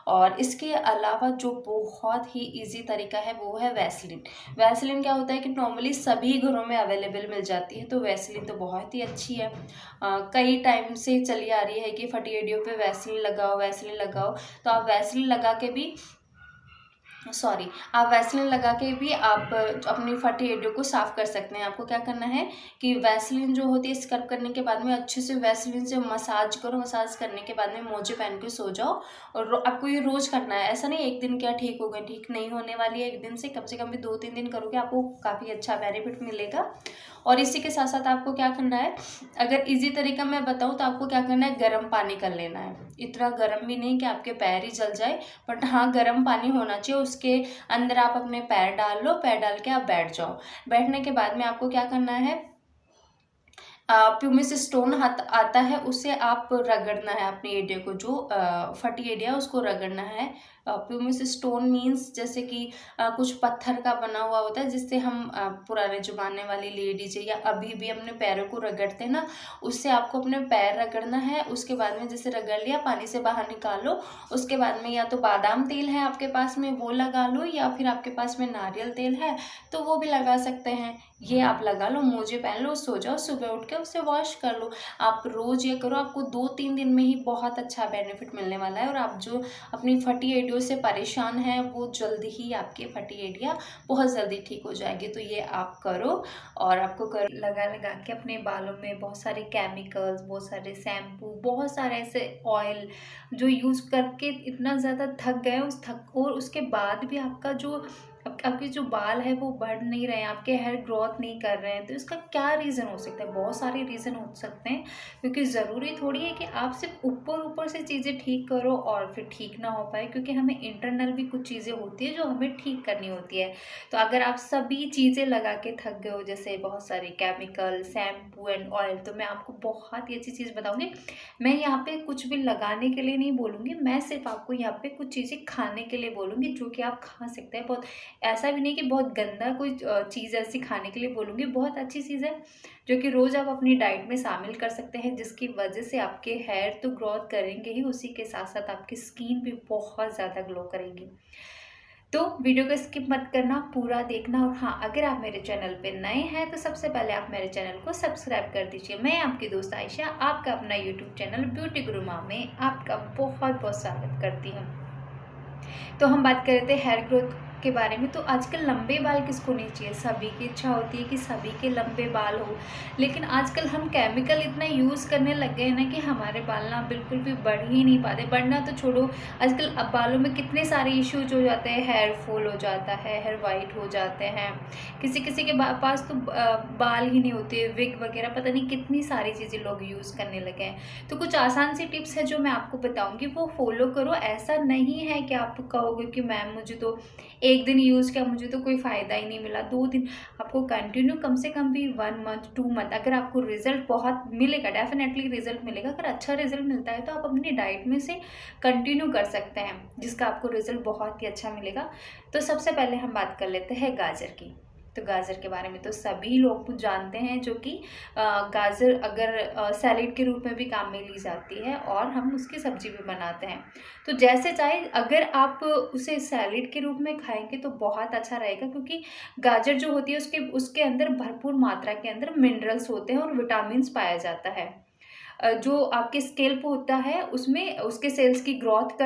और इसके अलावा जो बहुत ही इजी तरीका है वो है वैसलीन। वैसलीन क्या होता है कि नॉर्मली सभी घरों में अवेलेबल मिल जाती है, तो वैसलीन तो बहुत ही अच्छी है। कई टाइम से चली आ रही है कि फटी एड़ियों पे वैसलीन लगाओ, वैसलीन लगाओ। तो आप वैसलीन लगा के भी आप वैसलीन लगा के भी आप अपनी फटी एड़ियों को साफ़ कर सकते हैं। आपको क्या करना है कि वैसलीन जो होती है स्क्रब करने के बाद में अच्छे से वैसलीन से मसाज करो। मसाज करने के बाद में मोजे पहन के सो जाओ और आपको ये रोज़ करना है। ऐसा नहीं एक दिन क्या ठीक हो गए, ठीक नहीं होने वाली है एक दिन से कम भी 2-3 दिन करोगे आपको काफ़ी अच्छा बेनिफिट मिलेगा। और इसी के साथ साथ आपको क्या करना है, अगर इजी तरीका मैं बताऊँ तो आपको क्या करना है, गर्म पानी कर लेना है। इतना गर्म भी नहीं कि आपके पैर ही जल जाए, बट हाँ गर्म पानी होना चाहिए। उसके अंदर आप अपने पैर डाल लो, पैर डाल के आप बैठ जाओ। बैठने के बाद में आपको क्या करना है, प्यूमिस स्टोन आता है उससे आप रगड़ना है अपनी एरिया को, जो फटी एरिया उसको रगड़ना है। प्यूमिस स्टोन मीन्स जैसे कि कुछ पत्थर का बना हुआ होता है जिससे हम पुराने ज़माने वाली लेडीज या अभी भी अपने पैरों को रगड़ते हैं ना, उससे आपको अपने पैर रगड़ना है। उसके बाद में जैसे रगड़ लिया, पानी से बाहर निकालो। उसके बाद में या तो बादाम तेल है आपके पास में वो लगा लो, या फिर आपके पास में नारियल तेल है तो वो भी लगा सकते हैं। ये आप लगा लो, मोजे पहन लो, सो जाओ, सुबह उठ के उसे वॉश कर लो। आप रोज़ ये करो, आपको 2-3 दिन में ही बहुत अच्छा बेनिफिट मिलने वाला है। और आप जो अपनी फटी एड़ियों से परेशान हैं वो जल्दी ही आपकी फटी एड़ियाँ बहुत जल्दी ठीक हो जाएगी। तो ये आप करो और आपको लगा लगा के अपने बालों में बहुत सारे केमिकल्स, बहुत सारे शैम्पू, बहुत सारे ऐसे ऑयल जो यूज़ करके इतना ज़्यादा थक गए, और उसके बाद भी आपके आपके जो बाल है वो बढ़ नहीं रहे हैं, आपके हेयर ग्रोथ नहीं कर रहे हैं, तो इसका क्या रीज़न हो सकता है? बहुत सारे रीज़न हो सकते हैं, क्योंकि ज़रूरी थोड़ी है कि आप सिर्फ ऊपर ऊपर से चीज़ें ठीक करो और फिर ठीक ना हो पाए, क्योंकि हमें इंटरनल भी कुछ चीज़ें होती है जो हमें ठीक करनी होती है। तो अगर आप सभी चीज़ें लगा के थक गए हो, जैसे बहुत सारे केमिकल, शैम्पू एंड ऑयल, तो मैं आपको बहुत ही अच्छी चीज़ बताऊंगी। मैं यहाँ पे कुछ भी लगाने के लिए नहीं बोलूँगी, मैं सिर्फ आपको यहाँ पे कुछ चीज़ें खाने के लिए बोलूँगी जो कि आप खा सकते हैं। बहुत ऐसा भी नहीं कि बहुत गंदा कोई चीज़ ऐसी खाने के लिए बोलूँगी, बहुत अच्छी चीज़ है जो कि रोज़ आप अपनी डाइट में शामिल कर सकते हैं, जिसकी वजह से आपके हेयर तो ग्रोथ करेंगे ही, उसी के साथ साथ आपकी स्किन भी बहुत ज़्यादा ग्लो करेगी। तो वीडियो को स्किप मत करना, पूरा देखना। और हाँ, अगर आप मेरे चैनल पे नए हैं तो सबसे पहले आप मेरे चैनल को सब्सक्राइब कर दीजिए। मैं आपकी दोस्त आयशा, आपका अपना यूट्यूब चैनल ब्यूटी गुरु माँ में आपका बहुत बहुत स्वागत करती हूँ। तो हम बात कर रहे थे हेयर ग्रोथ के बारे में। तो आजकल लंबे बाल किसको नहीं चाहिए? सभी की इच्छा होती है कि सभी के लंबे बाल हो, लेकिन आजकल हम केमिकल इतना यूज़ करने लग गए हैं ना कि हमारे बाल ना बिल्कुल भी बढ़ ही नहीं पाते। बढ़ना तो छोड़ो, आजकल अब बालों में कितने सारे इश्यूज हो जाते हैं, हेयर फॉल हो जाता है, हेयर वाइट हो जाते हैं, किसी किसी के पास तो बाल ही नहीं होते, विग वगैरह, पता नहीं कितनी सारी चीज़ें लोग यूज़ करने लगे हैं। तो कुछ आसान सी टिप्स है जो मैं आपको बताऊंगी, वो फॉलो करो। ऐसा नहीं है कि आप कहोगे कि मैम मुझे तो एक दिन यूज़ किया, मुझे तो कोई फ़ायदा ही नहीं मिला। 2 दिन आपको कंटिन्यू, कम से कम भी 1 मंथ 2 मंथ, अगर आपको रिजल्ट बहुत मिलेगा, डेफिनेटली रिजल्ट मिलेगा। अगर अच्छा रिजल्ट मिलता है तो आप अपनी डाइट में से कंटिन्यू कर सकते हैं, जिसका आपको रिजल्ट बहुत ही अच्छा मिलेगा। तो सबसे पहले हम बात कर लेते हैं गाजर की। तो गाजर के बारे में तो सभी लोग कुछ जानते हैं, जो कि गाजर अगर सैलेड के रूप में भी काम में ली जाती है और हम उसकी सब्जी भी बनाते हैं। तो जैसे चाहे, अगर आप उसे सैलेड के रूप में खाएंगे तो बहुत अच्छा रहेगा, क्योंकि गाजर जो होती है उसके उसके अंदर भरपूर मात्रा के अंदर मिनरल्स होते हैं और विटामिन्स पाया जाता है। जो आपके स्कैल्प होता है उसमें उसके सेल्स की ग्रोथ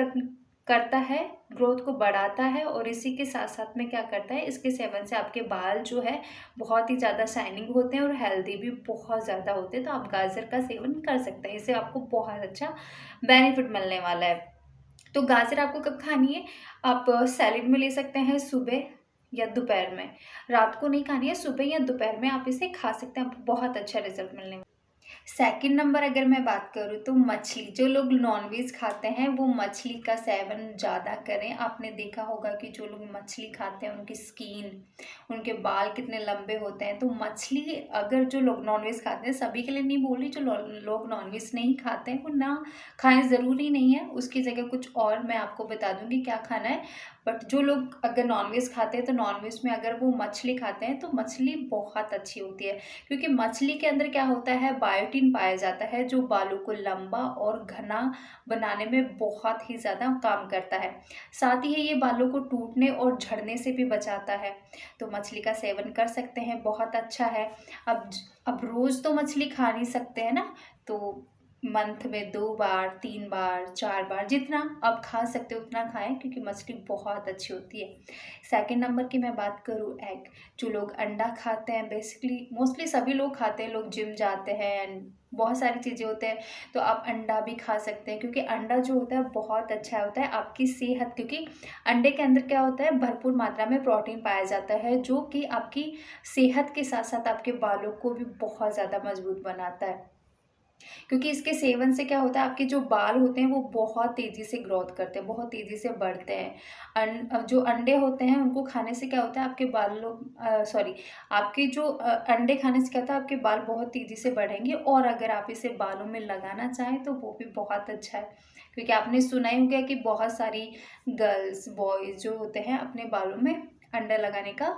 करता है, ग्रोथ को बढ़ाता है, और इसी के साथ साथ में क्या करता है, इसके सेवन से आपके बाल जो है बहुत ही ज़्यादा शाइनिंग होते हैं और हेल्दी भी बहुत ज़्यादा होते हैं। तो आप गाजर का सेवन कर सकते हैं, इससे आपको बहुत अच्छा बेनिफिट मिलने वाला है। तो गाजर आपको कब खानी है? आप सैलेड में ले सकते हैं, सुबह या दोपहर में। रात को नहीं खानी है, सुबह या दोपहर में आप इसे खा सकते हैं, आपको बहुत अच्छा रिजल्ट मिलने। सेकंड नंबर अगर मैं बात करूँ तो मछली, जो लोग नॉनवेज खाते हैं वो मछली का सेवन ज़्यादा करें। आपने देखा होगा कि जो लोग मछली खाते हैं उनकी स्किन, उनके बाल कितने लंबे होते हैं। तो मछली, अगर जो लोग नॉनवेज खाते हैं, सभी के लिए नहीं बोल रही, जो लोग नॉनवेज नहीं खाते हैं वो ना खाएं, ज़रूरी नहीं है, उसकी जगह कुछ और मैं आपको बता दूंगी क्या खाना है। बट जो लोग अगर नॉनवेज खाते हैं तो नॉनवेज में अगर वो मछली खाते हैं तो मछली बहुत अच्छी होती है, क्योंकि मछली के अंदर क्या होता है, बायोटिन पाया जाता है, जो बालों को लंबा और घना बनाने में बहुत ही ज़्यादा काम करता है। साथ ही ये बालों को टूटने और झड़ने से भी बचाता है। तो मछली का सेवन कर सकते हैं, बहुत अच्छा है। अब रोज़ तो मछली खा नहीं सकते हैं ना, तो मंथ में 2 बार 3 बार 4 बार, जितना आप खा सकते हो उतना खाएं, क्योंकि मछली बहुत अच्छी होती है। सेकंड नंबर की मैं बात करूँ, एग। जो लोग अंडा खाते हैं, बेसिकली मोस्टली सभी लोग खाते हैं, लोग जिम जाते हैं एंड बहुत सारी चीज़ें होते हैं, तो आप अंडा भी खा सकते हैं, क्योंकि अंडा जो होता है बहुत अच्छा होता है आपकी सेहत, क्योंकि अंडे के अंदर क्या होता है, भरपूर मात्रा में प्रोटीन पाया जाता है, जो कि आपकी सेहत के साथ साथ आपके बालों को भी बहुत ज़्यादा मजबूत बनाता है। क्योंकि इसके सेवन से क्या होता है, आपके जो बाल होते हैं वो बहुत तेज़ी से ग्रोथ करते हैं, बहुत तेज़ी से बढ़ते हैं। जो अंडे होते हैं उनको खाने से क्या होता है, आपके बालों सॉरी आपके जो अंडे खाने से क्या होता है, आपके बाल बहुत तेज़ी से बढ़ेंगे। और अगर आप इसे बालों में लगाना चाहें तो वो भी बहुत अच्छा है, क्योंकि आपने सुना ही होगा कि बहुत सारी गर्ल्स बॉयज़ जो होते हैं अपने बालों में अंडा लगाने का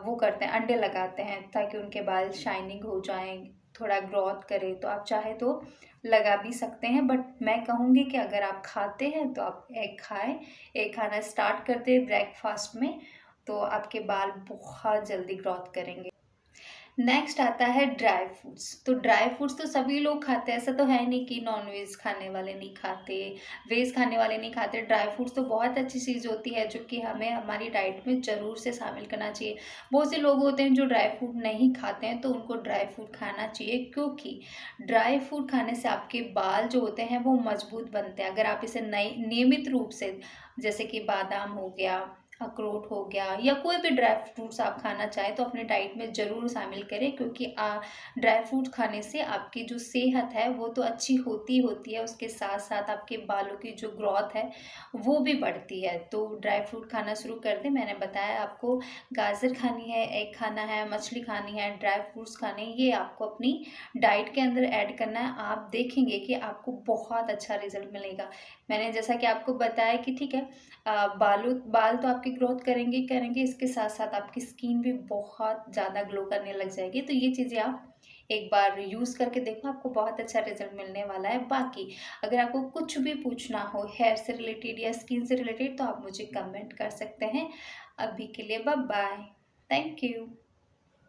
वो करते हैं, अंडे लगाते हैं ताकि उनके बाल शाइनिंग हो जाएं, थोड़ा ग्रोथ करे। तो आप चाहे तो लगा भी सकते हैं, बट मैं कहूँगी कि अगर आप खाते हैं तो आप एग खाएं। एग खाना स्टार्ट करते हैं ब्रेकफास्ट में, तो आपके बाल बहुत जल्दी ग्रोथ करेंगे। नेक्स्ट आता है ड्राई फ्रूट्स। तो ड्राई फ्रूट्स तो सभी लोग खाते हैं, ऐसा तो है नहीं कि नॉन वेज खाने वाले नहीं खाते, वेज खाने वाले नहीं खाते। ड्राई फ्रूट्स तो बहुत अच्छी चीज़ होती है, जो कि हमें हमारी डाइट में ज़रूर से शामिल करना चाहिए। बहुत से लोग होते हैं जो ड्राई फ्रूट नहीं खाते हैं, तो उनको ड्राई फ्रूट खाना चाहिए, क्योंकि ड्राई फ्रूट खाने से आपके बाल जो होते हैं वो मजबूत बनते हैं। अगर आप इसे नई नियमित रूप से, जैसे कि बादाम हो गया, अखरोट हो गया या कोई भी ड्राई फ्रूट्स आप खाना चाहें तो अपने डाइट में ज़रूर शामिल करें, क्योंकि ड्राई फ्रूट खाने से आपकी जो सेहत है वो तो अच्छी होती होती है, उसके साथ साथ आपके बालों की जो ग्रोथ है वो भी बढ़ती है। तो ड्राई फ्रूट खाना शुरू कर दें। मैंने बताया आपको गाजर खानी है, एग खाना है, मछली खानी है, ड्राई फ्रूट्स खाने हैं, ये आपको अपनी डाइट के अंदर ऐड करना है। आप देखेंगे कि आपको बहुत अच्छा रिजल्ट मिलेगा। मैंने जैसा कि आपको बताया कि ठीक है, बाल तो आपकी ग्रोथ करेंगे ही करेंगे, इसके साथ साथ आपकी स्किन भी बहुत ज़्यादा ग्लो करने लग जाएगी। तो ये चीज़ें आप एक बार यूज़ करके देखो, आपको बहुत अच्छा रिजल्ट मिलने वाला है। बाकी अगर आपको कुछ भी पूछना हो हेयर से रिलेटेड या स्किन से रिलेटेड तो आप मुझे कमेंट कर सकते हैं। अभी के लिए बाय बाय। Thank you.